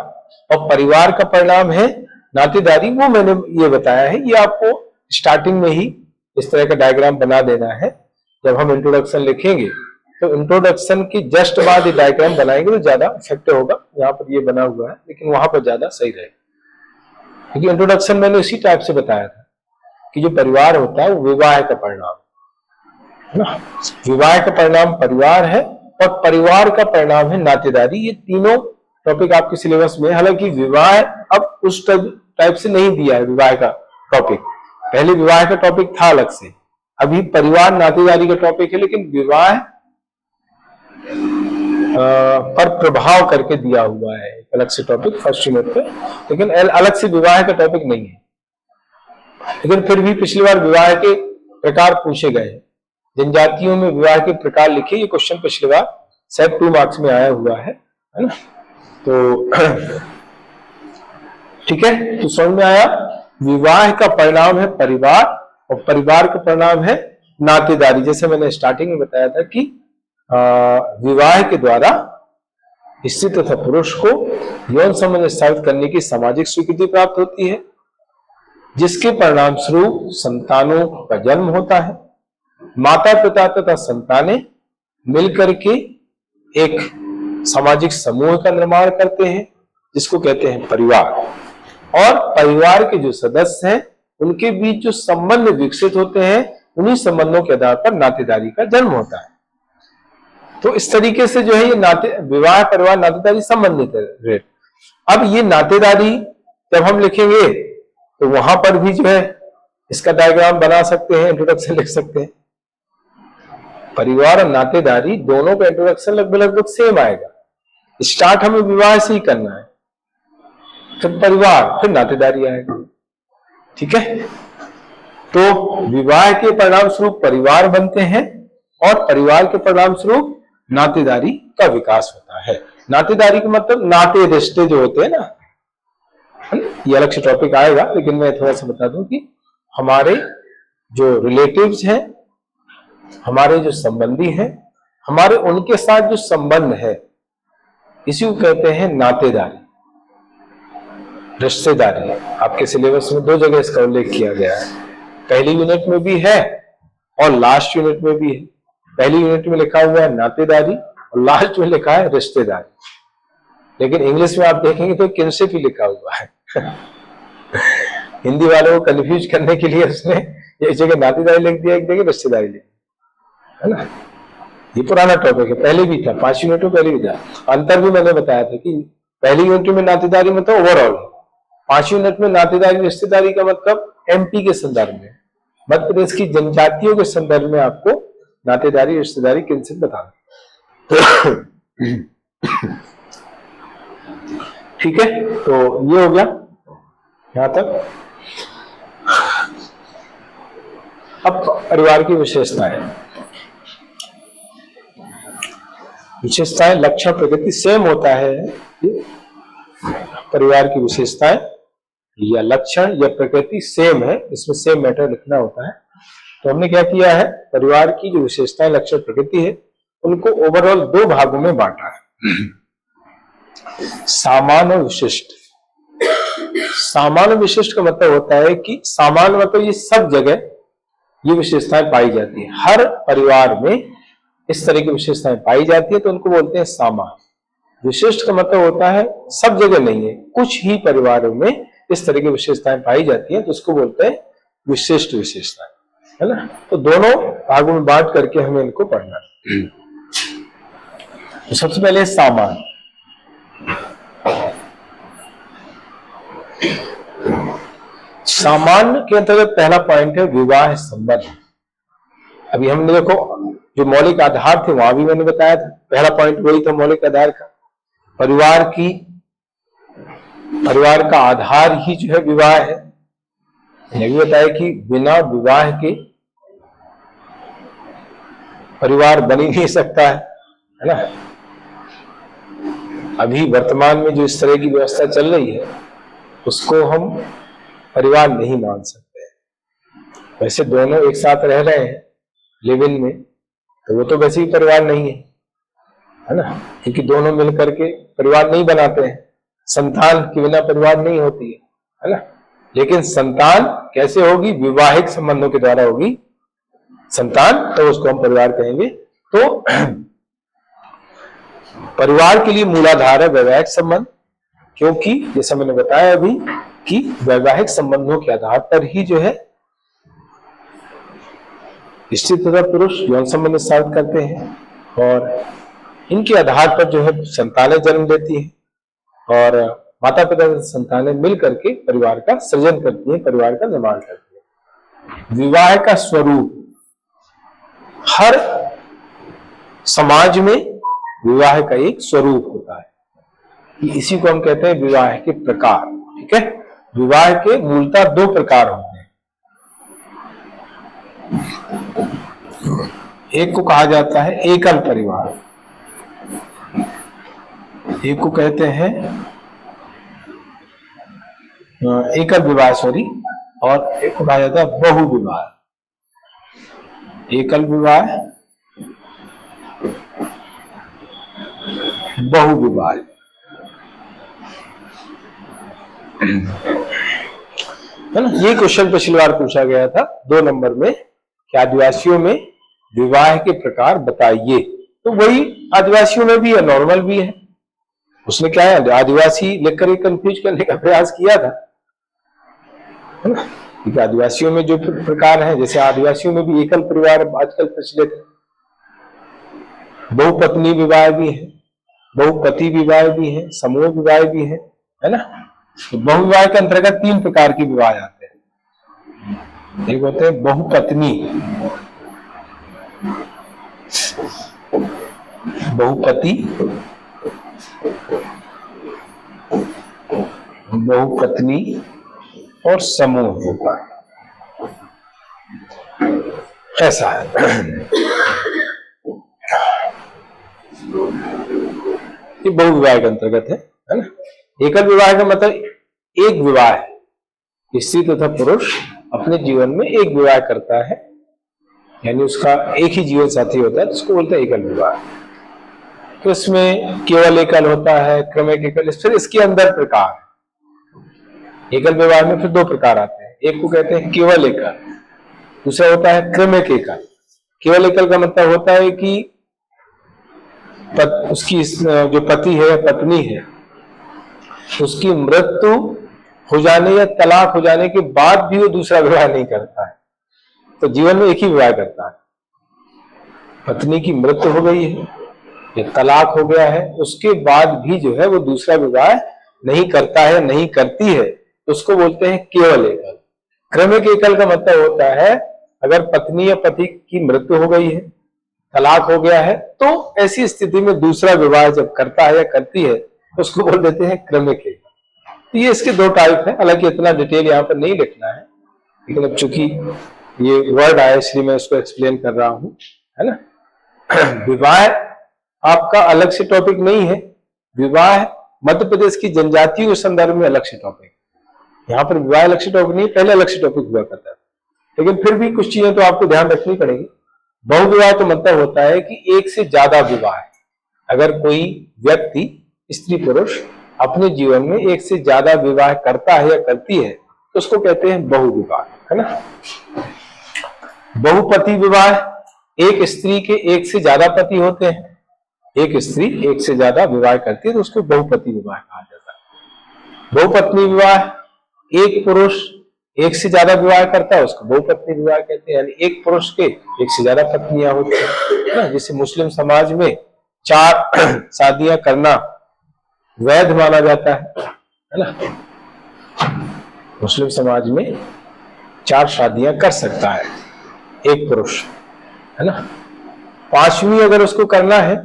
और परिवार का परिणाम है नातेदारी। वो मैंने ये बताया है, ये आपको स्टार्टिंग में ही इस तरह का डायग्राम बना देना है। जब हम इंट्रोडक्शन लिखेंगे तो इंट्रोडक्शन के जस्ट बाद ये डायग्राम बनाएंगे तो ज्यादा इफेक्टिव होगा। यहाँ पर ये बना हुआ है लेकिन वहां पर ज्यादा सही रहेगा, क्योंकि इंट्रोडक्शन मैंने इसी टाइप से बताया था कि जो परिवार होता है वो विवाह का परिणाम है ना। विवाह का परिणाम परिवार है और परिवार का परिणाम है नातेदारी। ये तीनों टॉपिक आपके सिलेबस में, हालांकि विवाह अब उस टाइप से नहीं दिया है विवाह का टॉपिक, पहले विवाह का टॉपिक था अलग से, अभी परिवार नातेदारी का टॉपिक है, लेकिन विवाह पर प्रभाव करके दिया हुआ है अलग से टॉपिक फर्स्ट यूनिट पे, लेकिन अलग से विवाह का टॉपिक नहीं है। लेकिन फिर भी पिछली बार विवाह के प्रकार पूछे गए, जनजातियों में विवाह के प्रकार लिखे, ये क्वेश्चन पिछली बार शायद 2 मार्क्स में आया हुआ है ना। तो ठीक है, तो समझ में आया। विवाह का परिणाम है परिवार, और परिवार का परिणाम है नातेदारी। जैसे मैंने स्टार्टिंग में बताया था कि विवाह के द्वारा स्त्री तथा पुरुष को यौन संबंध स्थापित करने की सामाजिक स्वीकृति प्राप्त होती है, जिसके परिणाम स्वरूप संतानों का जन्म होता है। माता पिता तथा संतानें मिलकर के एक सामाजिक समूह का निर्माण करते हैं, जिसको कहते हैं परिवार। और परिवार के जो सदस्य हैं उनके बीच जो संबंध विकसित होते हैं, उन्हीं संबंधों के आधार पर नातेदारी का जन्म होता है। तो इस तरीके से जो है ये विवाह परिवार नातेदारी संबंधित है। अब ये नातेदारी जब हम लिखेंगे तो वहां पर भी जो है इसका डायग्राम बना सकते हैं, इंट्रोडक्शन लिख सकते हैं। परिवार और नातेदारी दोनों का इंट्रोडक्शन लगभग सेम आएगा। स्टार्ट हमें विवाह से ही करना है, फिर परिवार, फिर नातेदारी आएगा। ठीक है, तो विवाह के परिणाम स्वरूप परिवार बनते हैं और परिवार के परिणाम स्वरूप नातेदारी का विकास होता है। नातेदारी का मतलब नाते रिश्ते जो होते हैं ना, ये अलग से टॉपिक आएगा, लेकिन मैं थोड़ा सा बता दूं कि हमारे जो रिलेटिव्स हैं, हमारे जो संबंधी हैं, हमारे उनके साथ जो संबंध है, इसी को कहते हैं नातेदारी, रिश्तेदारी। आपके सिलेबस में 2 जगह इसका उल्लेख किया गया है, पहली यूनिट में भी है और लास्ट यूनिट में भी है। पहली यूनिट में लिखा हुआ है नातेदारी और लास्ट में लिखा है रिश्तेदारी, लेकिन इंग्लिश में आप देखेंगे तो किनशिप ही लिखा हुआ है। हिंदी वालों को कंफ्यूज करने के लिए उसने एक जगह नातेदारी लिख दिया, एक जगह रिश्तेदारी लिख दिया, है ना। ये पुराना टॉपिक है, पहले भी था, 5 यूनिट में पहले भी था। अंतर भी मैंने बताया था कि पहली यूनिट में नातेदारी मतलब ओवरऑल, 5 यूनिट में नातेदारी रिश्तेदारी का मतलब एमपी के संदर्भ में, मध्य प्रदेश की जनजातियों के संदर्भ में आपको नातेदारी रिश्तेदारी किनशिप बताना। ठीक है, तो ये हो गया यहां तक। अब परिवार की विशेषताएं, लक्षण प्रकृति सेम होता है। परिवार की विशेषताएं या लक्षण या प्रकृति सेम है, इसमें सेम मैटर लिखना होता है। तो हमने क्या किया है, परिवार की जो विशेषताएं लक्षण प्रकृति है उनको ओवरऑल 2 भागों में बांटा है, सामान्य और विशिष्ट। सामान्य विशिष्ट का मतलब होता है कि सामान्य मतलब ये सब जगह ये विशेषताएं पाई जाती है, हर परिवार में इस तरह की विशेषताएं पाई जाती है, तो उनको बोलते हैं सामान्य। विशिष्ट का मतलब होता है सब जगह नहीं है, कुछ ही परिवारों में इस तरह की विशेषताएं पाई जाती है, तो उसको बोलते हैं विशिष्ट विशेषताएं, है ना। तो दोनों भागों में बांट करके हमें इनको पढ़ना है। तो सबसे पहले सामान्य। सामान्य के अंतर्गत पहला पॉइंट है विवाह संबंध। अभी हमने देखो जो मौलिक आधार थे वहां भी मैंने बताया था, पहला पॉइंट वही था मौलिक आधार का। परिवार का आधार ही जो है विवाह है। ये भी बताया कि बिना विवाह के परिवार बन ही नहीं सकता है ना। अभी वर्तमान में जो इस तरह की व्यवस्था चल रही है उसको हम परिवार नहीं मान सकते। वैसे दोनों एक साथ रह रहे हैं लिव इन में, तो वो तो वैसे ही परिवार नहीं है ना, क्योंकि दोनों मिलकर के परिवार नहीं बनाते हैं। संतान के बिना परिवार नहीं होती है ना। लेकिन संतान कैसे होगी, विवाहित संबंधों के द्वारा होगी संतान, तो उसको हम परिवार कहेंगे। तो परिवार के लिए मूलाधार है वैवाहिक संबंध, क्योंकि जैसा मैंने बताया अभी कि वैवाहिक संबंधों के आधार पर ही जो है स्त्री तथा पुरुष यौन संबंध स्थापित करते हैं और इनके आधार पर जो है संतानें जन्म लेती हैं और माता पिता संतानें मिल करके परिवार का सृजन करती हैं, परिवार का निर्माण करती हैं। विवाह का स्वरूप, हर समाज में विवाह का एक स्वरूप होता है, इसी को हम कहते हैं विवाह के प्रकार। ठीक है, विवाह के मूलतः 2 प्रकार होते हैं, एक को कहा जाता है एकल परिवार, एक को कहते हैं एकल विवाह, सॉरी, और एक को कहा जाता है बहु विवाह। एकल विवाह, बहु विवाह। है ना, ये क्वेश्चन पिछली बार पूछा गया था 2 नंबर में कि आदिवासियों में विवाह के प्रकार बताइए। तो वही आदिवासियों में भी है, नॉर्मल भी है। उसने क्या है, आदिवासी लेकर कंफ्यूज करने का प्रयास किया था, है ना। क्योंकि आदिवासियों में जो प्रकार है, जैसे आदिवासियों में भी एकल परिवार आजकल प्रचलित है, बहुपत्नी विवाह भी है, बहुपति विवाह भी है, समूह विवाह भी है ना। तो बहुविवाह के अंतर्गत 3 प्रकार के विवाह आते हैं। एक होते हैं बहुपत्नी, बहुपति, बहुपत्नी और समूह होता है, ऐसा है। ये बहुविवाह के अंतर्गत है ना। एकल विवाह का मतलब एक विवाह है, स्त्री तथा पुरुष अपने जीवन में एक विवाह करता है, यानी उसका एक ही जीवन साथी होता है, उसको बोलते हैं एकल विवाह। तो इसमें केवल एकल होता है, क्रमिक एकल, फिर इसके अंदर प्रकार। एकल विवाह में फिर 2 प्रकार आते हैं, एक को कहते हैं केवल एकल, दूसरा होता है क्रमिक एकल। केवल एकल का मतलब होता है कि उसकी जो पति है या पत्नी है, उसकी मृत्यु हो जाने या तलाक हो जाने के बाद भी वो दूसरा विवाह नहीं करता है, तो जीवन में एक ही विवाह करता है। पत्नी की मृत्यु हो गई है या तलाक हो गया है, उसके बाद भी जो है वो दूसरा विवाह नहीं करता है, नहीं करती है, तो उसको बोलते हैं केवल एकल। क्रमिक एकल का मतलब होता है अगर पत्नी या पति की मृत्यु हो गई है, तलाक हो गया है, तो ऐसी स्थिति में दूसरा विवाह जब करता है या करती है तो उसको बोल देते हैं क्रमिक एकल। तो ये इसके 2 टाइप है, हालांकि इतना डिटेल यहाँ पर नहीं लिखना है, लेकिन अब चूंकि ये वर्ड आया इसलिए मैं उसको एक्सप्लेन कर रहा हूं, है ना। विवाह आपका अलग से टॉपिक नहीं है, विवाह मध्य प्रदेश की जनजातियों के संदर्भ में अलग से टॉपिक। यहाँ पर विवाह अलग से टॉपिक नहीं, पहले अलग से टॉपिक हुआ करता है, लेकिन फिर भी कुछ चीजें तो आपको ध्यान रखनी पड़ेगी। बहुविवाह तो मतलब होता है कि एक से ज्यादा विवाह है। अगर कोई व्यक्ति, स्त्री पुरुष, अपने जीवन में एक से ज्यादा विवाह करता है या करती है तो उसको कहते हैं बहुविवाह, है ना। बहुपति विवाह, एक स्त्री के एक से ज्यादा पति होते हैं, एक स्त्री एक से ज्यादा विवाह करती है तो उसको बहुपति विवाह कहा जाता है। बहुपत्नी विवाह, एक पुरुष एक से ज्यादा विवाह करता है, उसको बहुपत्नी विवाह कहते हैं, यानी एक पुरुष के एक से ज्यादा पत्नियां होती है ना। जैसे मुस्लिम समाज में 4 शादियां करना वैध माना जाता है ना। मुस्लिम समाज में 4 शादियां कर सकता है एक पुरुष, है ना। 5वीं अगर उसको करना है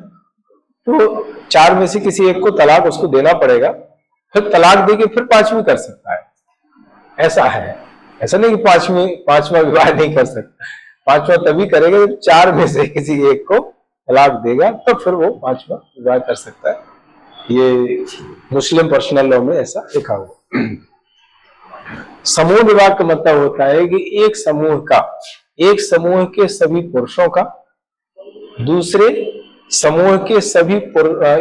तो 4 में से किसी एक को तलाक उसको देना पड़ेगा, फिर तलाक देके फिर 5वीं कर सकता है, ऐसा है। ऐसा नहीं कि 5वां विवाह नहीं कर सकता, 5वां तभी करेगा जब 4 में से किसी एक को तलाक देगा, तो फिर वो 5वां विवाह कर सकता है। ये मुस्लिम पर्सनल लॉ में ऐसा लिखा हुआ। समूह विवाह का मतलब होता है कि एक समूह के सभी पुरुषों का दूसरे समूह के सभी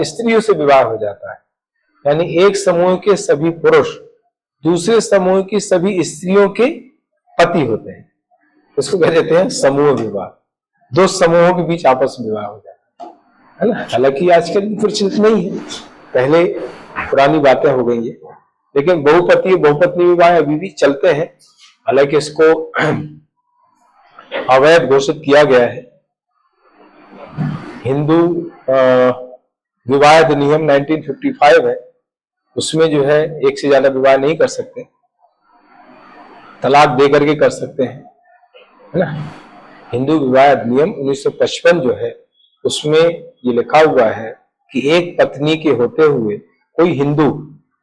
स्त्रियों से विवाह हो जाता है, यानी एक समूह के सभी पुरुष दूसरे समूह की सभी स्त्रियों के पति होते हैं, इसको कह देते हैं समूह विवाह। 2 समूहों के बीच आपस में विवाह हो जाता है ना। हालांकि आजकल प्रचलित नहीं है, पहले पुरानी बातें हो गई है, लेकिन बहुपत्नी विवाह अभी भी चलते हैं। हालांकि इसको अवैध घोषित किया गया है। हिंदू विवाह अधिनियम 1955 है, उसमें जो है एक से ज्यादा विवाह नहीं कर सकते, तलाक दे करके कर सकते हैं, है ना। हिंदू विवाह अधिनियम 1955 जो है उसमें ये लिखा हुआ है कि एक पत्नी के होते हुए कोई हिंदू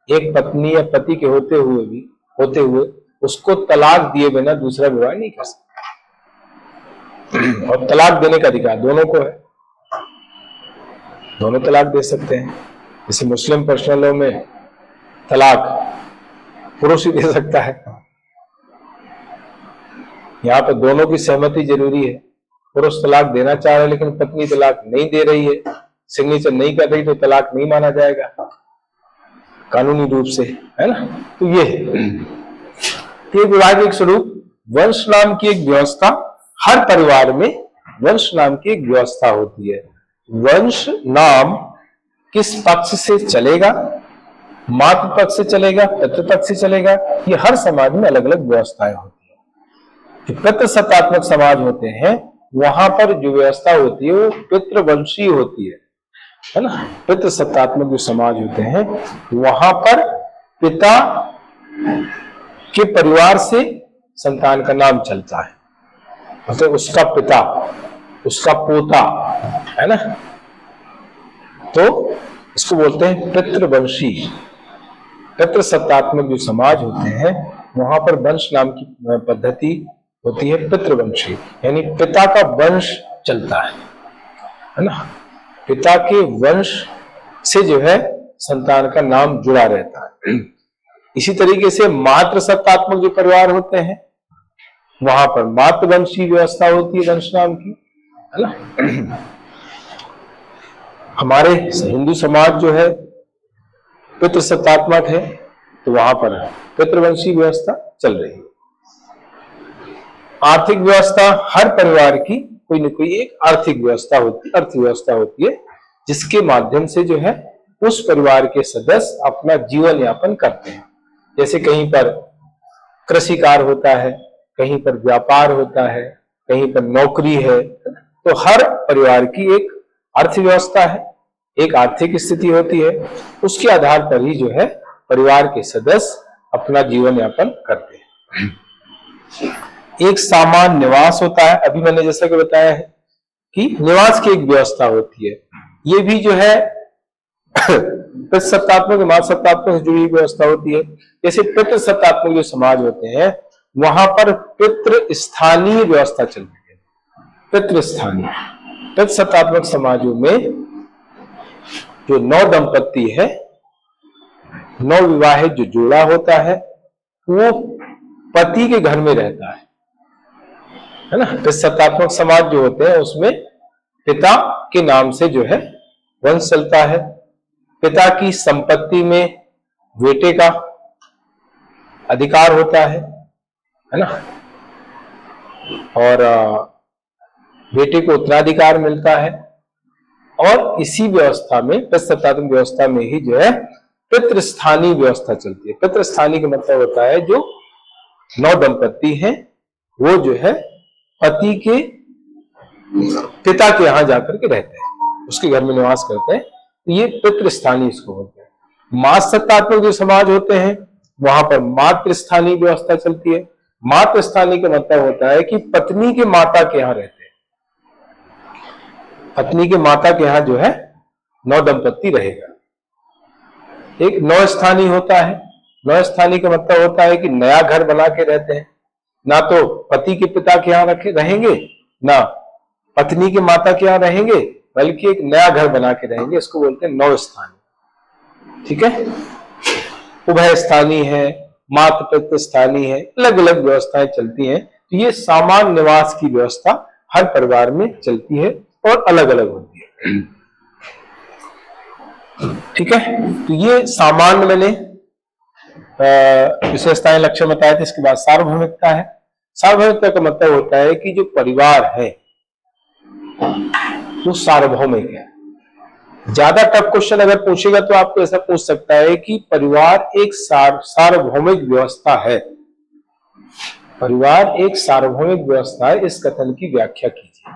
एक पत्नी या पति के होते हुए उसको तलाक दिए बिना दूसरा विवाह नहीं कर सकता। और तलाक देने का अधिकार दोनों को है, दोनों तलाक दे सकते हैं। जैसे मुस्लिम पर्सनल लॉ में तलाक पुरुष ही दे सकता है, यहाँ पर दोनों की सहमति जरूरी है। पुरुष तलाक देना चाह रहा है लेकिन पत्नी तलाक नहीं दे रही है, सिग्नेचर नहीं कर रही, तो तलाक नहीं माना जाएगा कानूनी रूप से, है ना। तो ये वैवाहिक स्वरूप वंश नाम की एक व्यवस्था, हर परिवार में वंश नाम की एक व्यवस्था होती है। वंश नाम किस पक्ष से चलेगा, मातृ पक्ष से चलेगा, पितृ पक्ष से चलेगा, ये हर समाज में अलग अलग व्यवस्थाएं होती है। जो पितृसत्तात्मक समाज होते हैं वहां पर जो व्यवस्था होती है वो पितृवंशी होती है ना। पितृसत्तात्मक जो समाज होते हैं वहां पर पिता के परिवार से संतान का नाम चलता है, मतलब उसका पिता, उसका पोता, है ना। तो इसको बोलते हैं पितृवंशी। पितृसत्तात्मक जो समाज होते हैं वहां पर वंश नाम की पद्धति होती है पितृवंशी, यानी पिता का वंश चलता है ना। पिता के वंश से जो है संतान का नाम जुड़ा रहता है। इसी तरीके से मातृसत्तात्मक जो परिवार होते हैं वहां पर मातृवंशी व्यवस्था होती है वंश नाम की, है ना। हमारे हिंदू समाज जो है पितृसत्तात्मक है तो वहां पर पितृवंशी व्यवस्था चल रही है। आर्थिक व्यवस्था, हर परिवार की कोई न कोई एक आर्थिक व्यवस्था होती, अर्थव्यवस्था होती है जिसके माध्यम से जो है उस परिवार के सदस्य अपना जीवन यापन करते हैं। जैसे कहीं पर कृषि कार्य होता है, कहीं पर व्यापार होता है, कहीं पर नौकरी है, तो हर परिवार की एक अर्थव्यवस्था है, एक आर्थिक स्थिति होती है, उसके आधार पर ही जो है परिवार के सदस्य अपना जीवन यापन करते हैं। एक सामान्य निवास होता है, अभी मैंने जैसा कि बताया है कि निवास की एक व्यवस्था होती है, ये भी जो है पितृसत्तात्मक मातृसत्तात्मक से जुड़ी व्यवस्था होती है। जैसे पितृसत्तात्मक जो समाज होते हैं वहां पर पितृस्थानीय व्यवस्था चलती है। पितृस्थानीय पितृसत्तात्मक समाजों में जो नौ दंपत्ति है, नौ विवाहित जो जोड़ा होता है वो पति के घर में रहता है ना। पितृसत्तात्मक समाज जो होते हैं उसमें पिता के नाम से जो है वंश चलता है। पिता की संपत्ति में बेटे का अधिकार होता है ना, और बेटे को उत्तराधिकार मिलता है। और इसी व्यवस्था में पितृसत्तात्मक व्यवस्था में ही जो है पितृस्थानीय व्यवस्था चलती है। पितृस्थानीय का मतलब होता है जो नौ दंपत्ति हैं वो जो है पति के पिता के यहां जाकर के रहते हैं, उसके घर में निवास करते हैं, ये पितृस्थानीय इसको बोलते हैं। मातृसत्तात्मक जो समाज होते हैं वहां पर मातृस्थानीय व्यवस्था चलती है। मातृस्थानीय का मतलब होता है कि पत्नी के माता के यहां रहते हैं, पत्नी के माता के यहां जो है नौ दंपत्ति रहेगा। एक नौ स्थानीय होता है। नौ स्थानीय का मतलब होता है कि नया घर बना के रहते हैं, ना तो पति के पिता के यहां रहेंगे ना पत्नी के माता के यहां रहेंगे, बल्कि एक नया घर बना के रहेंगे, इसको बोलते हैं नौ स्थानीय। ठीक है। उभय स्थानीय है, मातृ पितृ स्थानीय है, अलग अलग व्यवस्थाएं चलती हैं। तो ये सामान्य निवास की व्यवस्था हर परिवार में चलती है और अलग अलग होती है। ठीक है। तो ये सामान्य मैंने विशेषताएं लक्षण बताए थे। इसके बाद सार्वभौमिकता है। सार्वभौमिकता का मतलब होता है कि जो परिवार है वो सार्वभौमिक है। ज्यादा टफ क्वेश्चन अगर पूछेगा तो आपको ऐसा पूछ सकता है कि परिवार एक सार्वभौमिक व्यवस्था है। परिवार एक सार्वभौमिक व्यवस्था है, इस कथन की व्याख्या कीजिए।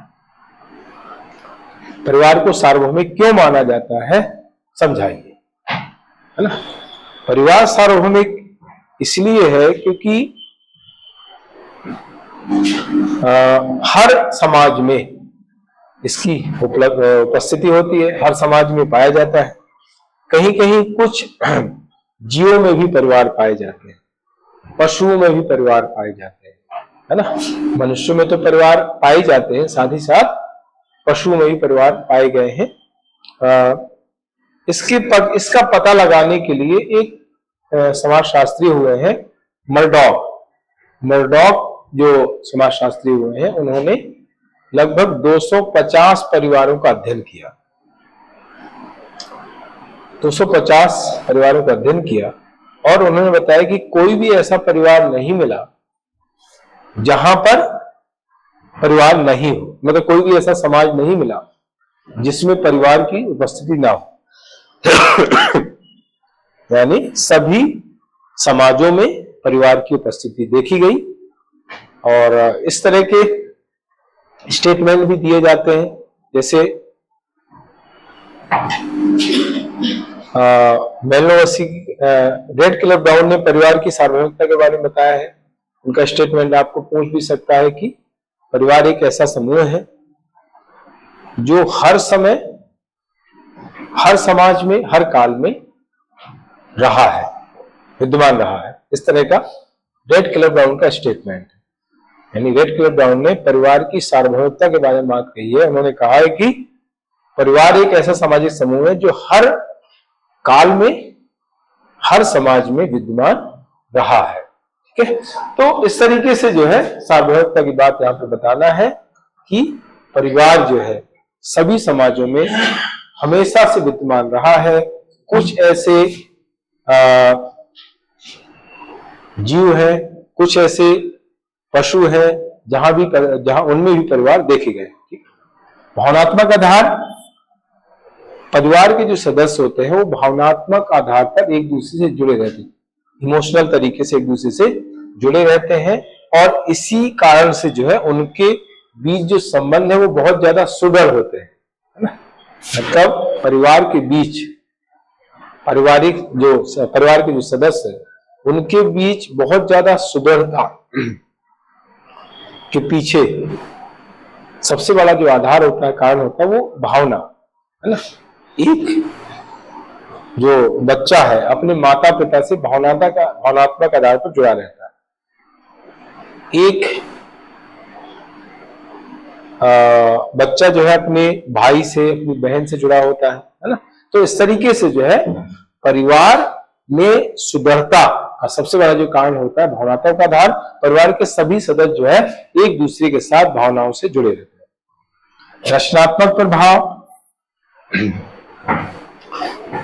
परिवार को सार्वभौमिक क्यों माना जाता है समझाइए, है ना। परिवार सार्वभौमिक इसलिए है क्योंकि हर समाज में इसकी उपस्थिति होती है, हर समाज में पाया जाता है। कहीं कहीं कुछ जीवों में भी परिवार पाए जाते हैं, पशुओं में भी परिवार पाए जाते हैं, है ना। मनुष्यों में तो परिवार पाए जाते हैं, साथ ही साथ पशुओं में भी परिवार पाए गए हैं। इसका पता लगाने के लिए एक समाजशास्त्री हुए हैं मर्डॉक। मर्डॉक जो समाजशास्त्री हुए हैं, उन्होंने लगभग 250 परिवारों का अध्ययन किया। 250 परिवारों का अध्ययन किया और उन्होंने बताया कि कोई भी ऐसा परिवार नहीं मिला जहां पर परिवार नहीं हो, मतलब कोई भी ऐसा समाज नहीं मिला जिसमें परिवार की उपस्थिति ना हो। यानी सभी समाजों में परिवार की उपस्थिति देखी गई और इस तरह के स्टेटमेंट भी दिए जाते हैं। जैसे मेलनोवस्की रेड क्लिफ ब्राउन ने परिवार की सार्वभौमिकता के बारे में बताया है। उनका स्टेटमेंट आपको पूछ भी सकता है कि परिवार एक ऐसा समूह है जो हर समय, हर समाज में, हर काल में रहा है, विद्यमान रहा है। इस तरह का रेड क्लिफ ब्राउन का स्टेटमेंट है। यानी रेड क्लिफ ब्राउन ने परिवार की सार्वभौमिकता के बारे में बात कही है। उन्होंने कहा है कि परिवार एक ऐसा सामाजिक समूह है जो हर काल में, हर समाज में विद्यमान रहा है। ठीक है, तो इस तरीके से जो है सार्वभौमिकता की बात यहाँ पे बताना है कि परिवार जो है सभी समाजों में हमेशा से विद्यमान रहा है। कुछ ऐसे जीव हैं, कुछ ऐसे पशु हैं जहां उनमें भी परिवार देखे गए। भावनात्मक आधार, परिवार के जो सदस्य होते हैं वो भावनात्मक आधार पर एक दूसरे से जुड़े रहते हैं, इमोशनल तरीके से एक दूसरे से जुड़े रहते हैं और इसी कारण से जो है उनके बीच जो संबंध है वो बहुत ज्यादा सुदृढ़ होते हैं, है ना। मतलब परिवार के बीच, परिवार के जो सदस्य हैं उनके बीच बहुत ज्यादा सुदृढ़ता के पीछे सबसे बड़ा जो आधार होता है, कारण होता है, वो भावना, है ना। एक जो बच्चा है अपने माता पिता से भावनात्मक आधार पर जुड़ा रहता है। एक बच्चा जो है अपने भाई से, अपनी बहन से जुड़ा होता है ना। तो इस तरीके से जो है परिवार में सुदृढ़ता का सबसे बड़ा जो कारण होता है भावनात्मक आधार। परिवार के सभी सदस्य जो है एक दूसरे के साथ भावनाओं से जुड़े रहते हैं। रचनात्मक प्रभाव,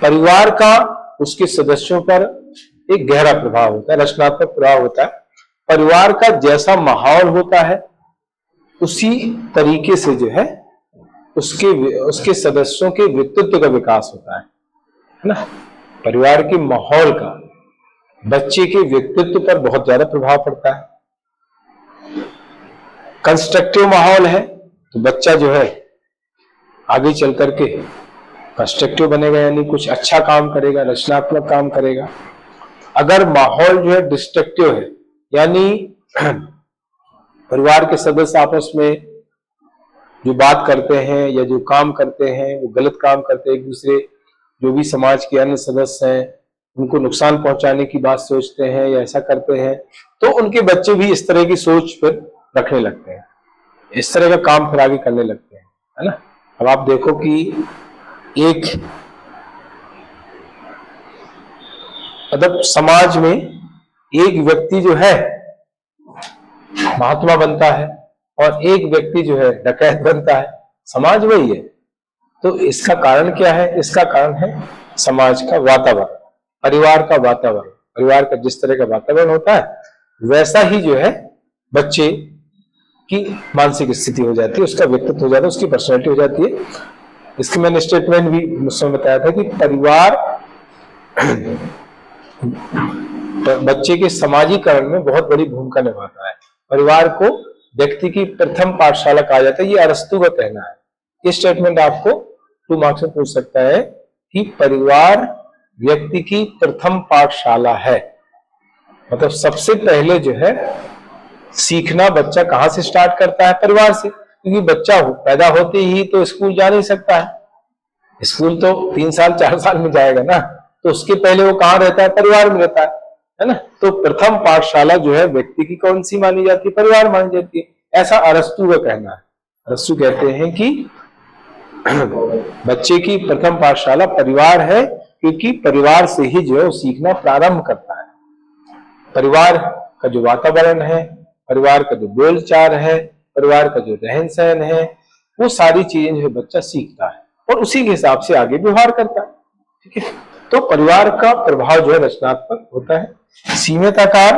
परिवार का उसके सदस्यों पर एक गहरा प्रभाव होता है, रचनात्मक प्रभाव होता है। परिवार का जैसा माहौल होता है उसी तरीके से जो है उसके सदस्यों के व्यक्तित्व का विकास होता है ना। परिवार के माहौल का बच्चे के व्यक्तित्व पर बहुत ज्यादा प्रभाव पड़ता है। कंस्ट्रक्टिव माहौल है तो बच्चा जो है आगे चल करके कंस्ट्रक्टिव बनेगा, यानी कुछ अच्छा काम करेगा, रचनात्मक काम करेगा। अगर माहौल जो है डिस्ट्रक्टिव है, यानी परिवार के सदस्य आपस में जो बात करते हैं या जो काम करते हैं वो गलत काम करते हैं, एक दूसरे जो भी समाज के अन्य सदस्य हैं उनको नुकसान पहुंचाने की बात सोचते हैं या ऐसा करते हैं, तो उनके बच्चे भी इस तरह की सोच फिर रखने लगते हैं, इस तरह का काम फिर आगे करने लगते हैं, है ना। अब आप देखो कि एक मतलब समाज में एक व्यक्ति जो है महात्मा बनता है और एक व्यक्ति जो है डकैत बनता है, समाज वही है। तो इसका कारण क्या है? इसका कारण है समाज का वातावरण, परिवार का वातावरण। परिवार का जिस तरह का वातावरण होता है वैसा ही जो है बच्चे की मानसिक स्थिति हो जाती है, उसका व्यक्तित्व हो जाता है, उसकी पर्सनैलिटी हो जाती है। इसकी मैंने स्टेटमेंट भी मुझसे बताया था कि परिवार बच्चे के समाजीकरण में बहुत बड़ी भूमिका निभाता है। परिवार को व्यक्ति की प्रथम पाठशाला कहा जाता है, ये अरस्तू का कहना है। ये स्टेटमेंट आपको 2 मार्क्स में पूछ सकता है कि परिवार व्यक्ति की प्रथम पाठशाला है। मतलब सबसे पहले जो है सीखना बच्चा कहां से स्टार्ट करता है? परिवार से, क्योंकि बच्चा पैदा होते ही तो स्कूल जा नहीं सकता है। स्कूल तो 3 साल 4 साल में जाएगा ना, तो उसके पहले वो कहां रहता है? परिवार में रहता है है ना। तो प्रथम पाठशाला जो है व्यक्ति की कौन सी मानी जाती है? परिवार मानी जाती है। ऐसा अरस्तु का कहना है। अरस्तु कहते हैं कि बच्चे की प्रथम पाठशाला परिवार है, क्योंकि परिवार से ही जो है वो सीखना प्रारंभ करता है। परिवार का जो वातावरण है, परिवार का जो बोलचाल है, परिवार का जो रहन सहन है, वो सारी चीजें जो है बच्चा सीखता है और उसी के हिसाब से आगे व्यवहार करता है। ठीक है, तो परिवार का प्रभाव जो है रचनात्मक होता है। सीमित आकार,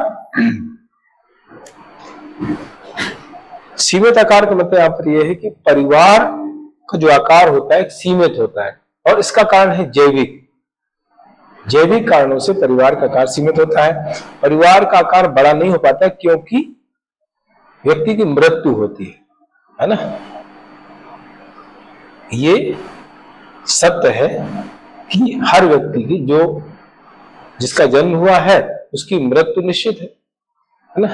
सीमित आकार का मतलब यहाँ पर यह है कि परिवार का जो आकार होता है सीमित होता है, और इसका कारण है जैविक कारणों से परिवार का आकार सीमित होता है। परिवार का आकार बड़ा नहीं हो पाता क्योंकि व्यक्ति की मृत्यु होती है ना। ये सत्य है कि हर व्यक्ति की जिसका जन्म हुआ है उसकी मृत्यु निश्चित है ना।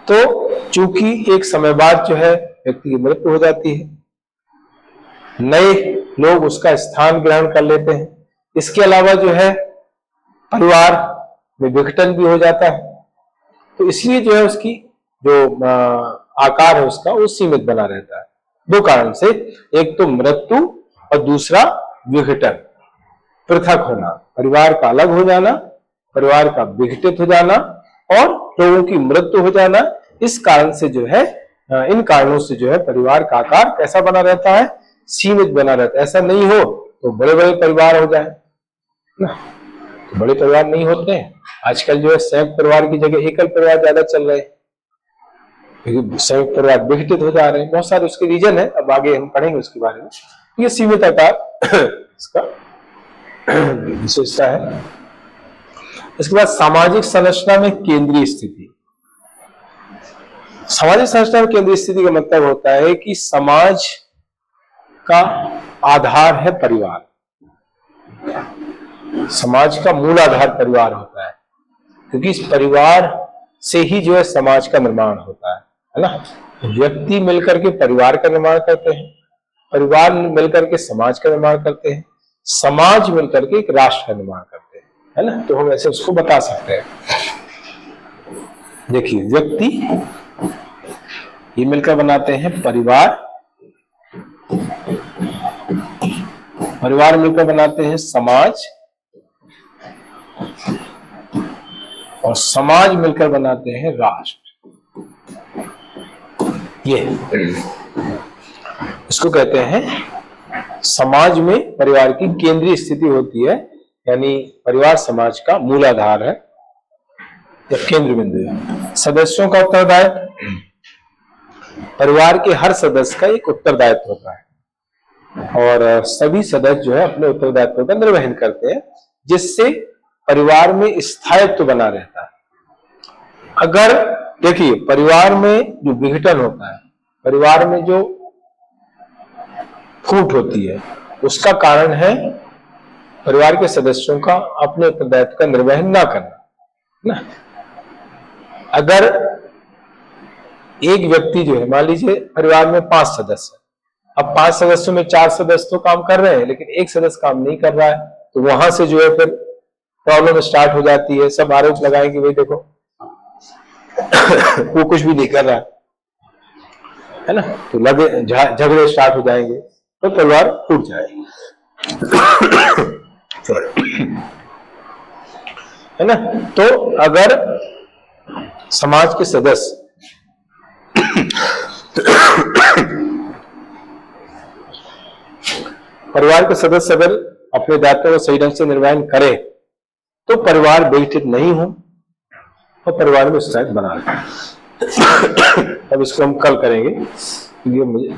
तो चूंकि एक समय बाद जो है व्यक्ति की मृत्यु हो जाती है, नए लोग उसका स्थान ग्रहण कर लेते हैं। इसके अलावा जो है परिवार में विघटन भी हो जाता है, तो इसलिए जो है उसकी जो आकार है उसका वो सीमित बना रहता है। दो कारण से, एक तो मृत्यु और दूसरा विघटन, पृथक होना, परिवार का अलग हो जाना, परिवार का विघटित हो जाना और लोगों की मृत्यु हो जाना। इस कारण से जो है, इन कारणों से जो है परिवार का आकार कैसा बना रहता है? सीमित बना रहता है। ऐसा नहीं हो तो बड़े बड़े परिवार हो जाए ना, तो बड़े परिवार नहीं होते हैं। आजकल जो है संयुक्त परिवार की जगह एकल परिवार ज्यादा चल रहे हैं, क्योंकि संयुक्त परिवार विघटित हो जा रहे हैं। बहुत सारे उसके रीजन है, अब आगे हम पढ़ेंगे उसके बारे में। ये सीमित आकार इसका विशेषता है। इसके बाद सामाजिक संरचना में केंद्रीय स्थिति। सामाजिक संरचना में केंद्रीय स्थिति का मतलब होता है कि समाज का आधार है परिवार, समाज का मूल आधार परिवार होता है, क्योंकि इस परिवार से ही जो है समाज का निर्माण होता है ना। व्यक्ति मिलकर के परिवार का निर्माण करते हैं, परिवार मिलकर के समाज का निर्माण करते हैं, समाज मिलकर के एक राष्ट्र का निर्माण करते हैं, है ना। तो हम ऐसे उसको बता सकते हैं। देखिए, व्यक्ति ये मिलकर बनाते हैं परिवार, परिवार मिलकर बनाते हैं समाज, और समाज मिलकर बनाते हैं राष्ट्र। ये इसको कहते हैं, समाज में परिवार की केंद्रीय स्थिति होती है, यानी परिवार समाज का मूल आधार है या केंद्र बिंदु है। सदस्यों का उत्तरदायित्व, परिवार के हर सदस्य का एक उत्तरदायित्व होता है और सभी सदस्य जो है अपने उत्तरदायित्व का निर्वहन करते हैं, जिससे परिवार में स्थायित्व बना रहता है। अगर देखिए, परिवार में जो विघटन होता है, परिवार में जो फूट होती है, उसका कारण है परिवार के सदस्यों का अपने उत्तरदायित्व का निर्वहन ना करना ना। अगर एक व्यक्ति जो है, मान लीजिए परिवार में 5 सदस्य, अब 5 सदस्यों में 4 सदस्य तो काम कर रहे हैं लेकिन एक सदस्य काम नहीं कर रहा है, तो वहां से जो है फिर प्रॉब्लम स्टार्ट हो जाती है। सब आरोप लगाएंगे, भाई देखो वो कुछ भी नहीं कर रहा है ना, तो लगे झगड़े स्टार्ट हो जाएंगे, तो परिवार टूट जाएगा, है ना। तो अगर समाज के सदस्य परिवार के सदस्य अगर अपने दायित्व को सही ढंग से निर्वहन करें तो परिवार विघटित नहीं हो और परिवार में उत्साह बना रहे। अब इसको हम कल करेंगे, ये मुझे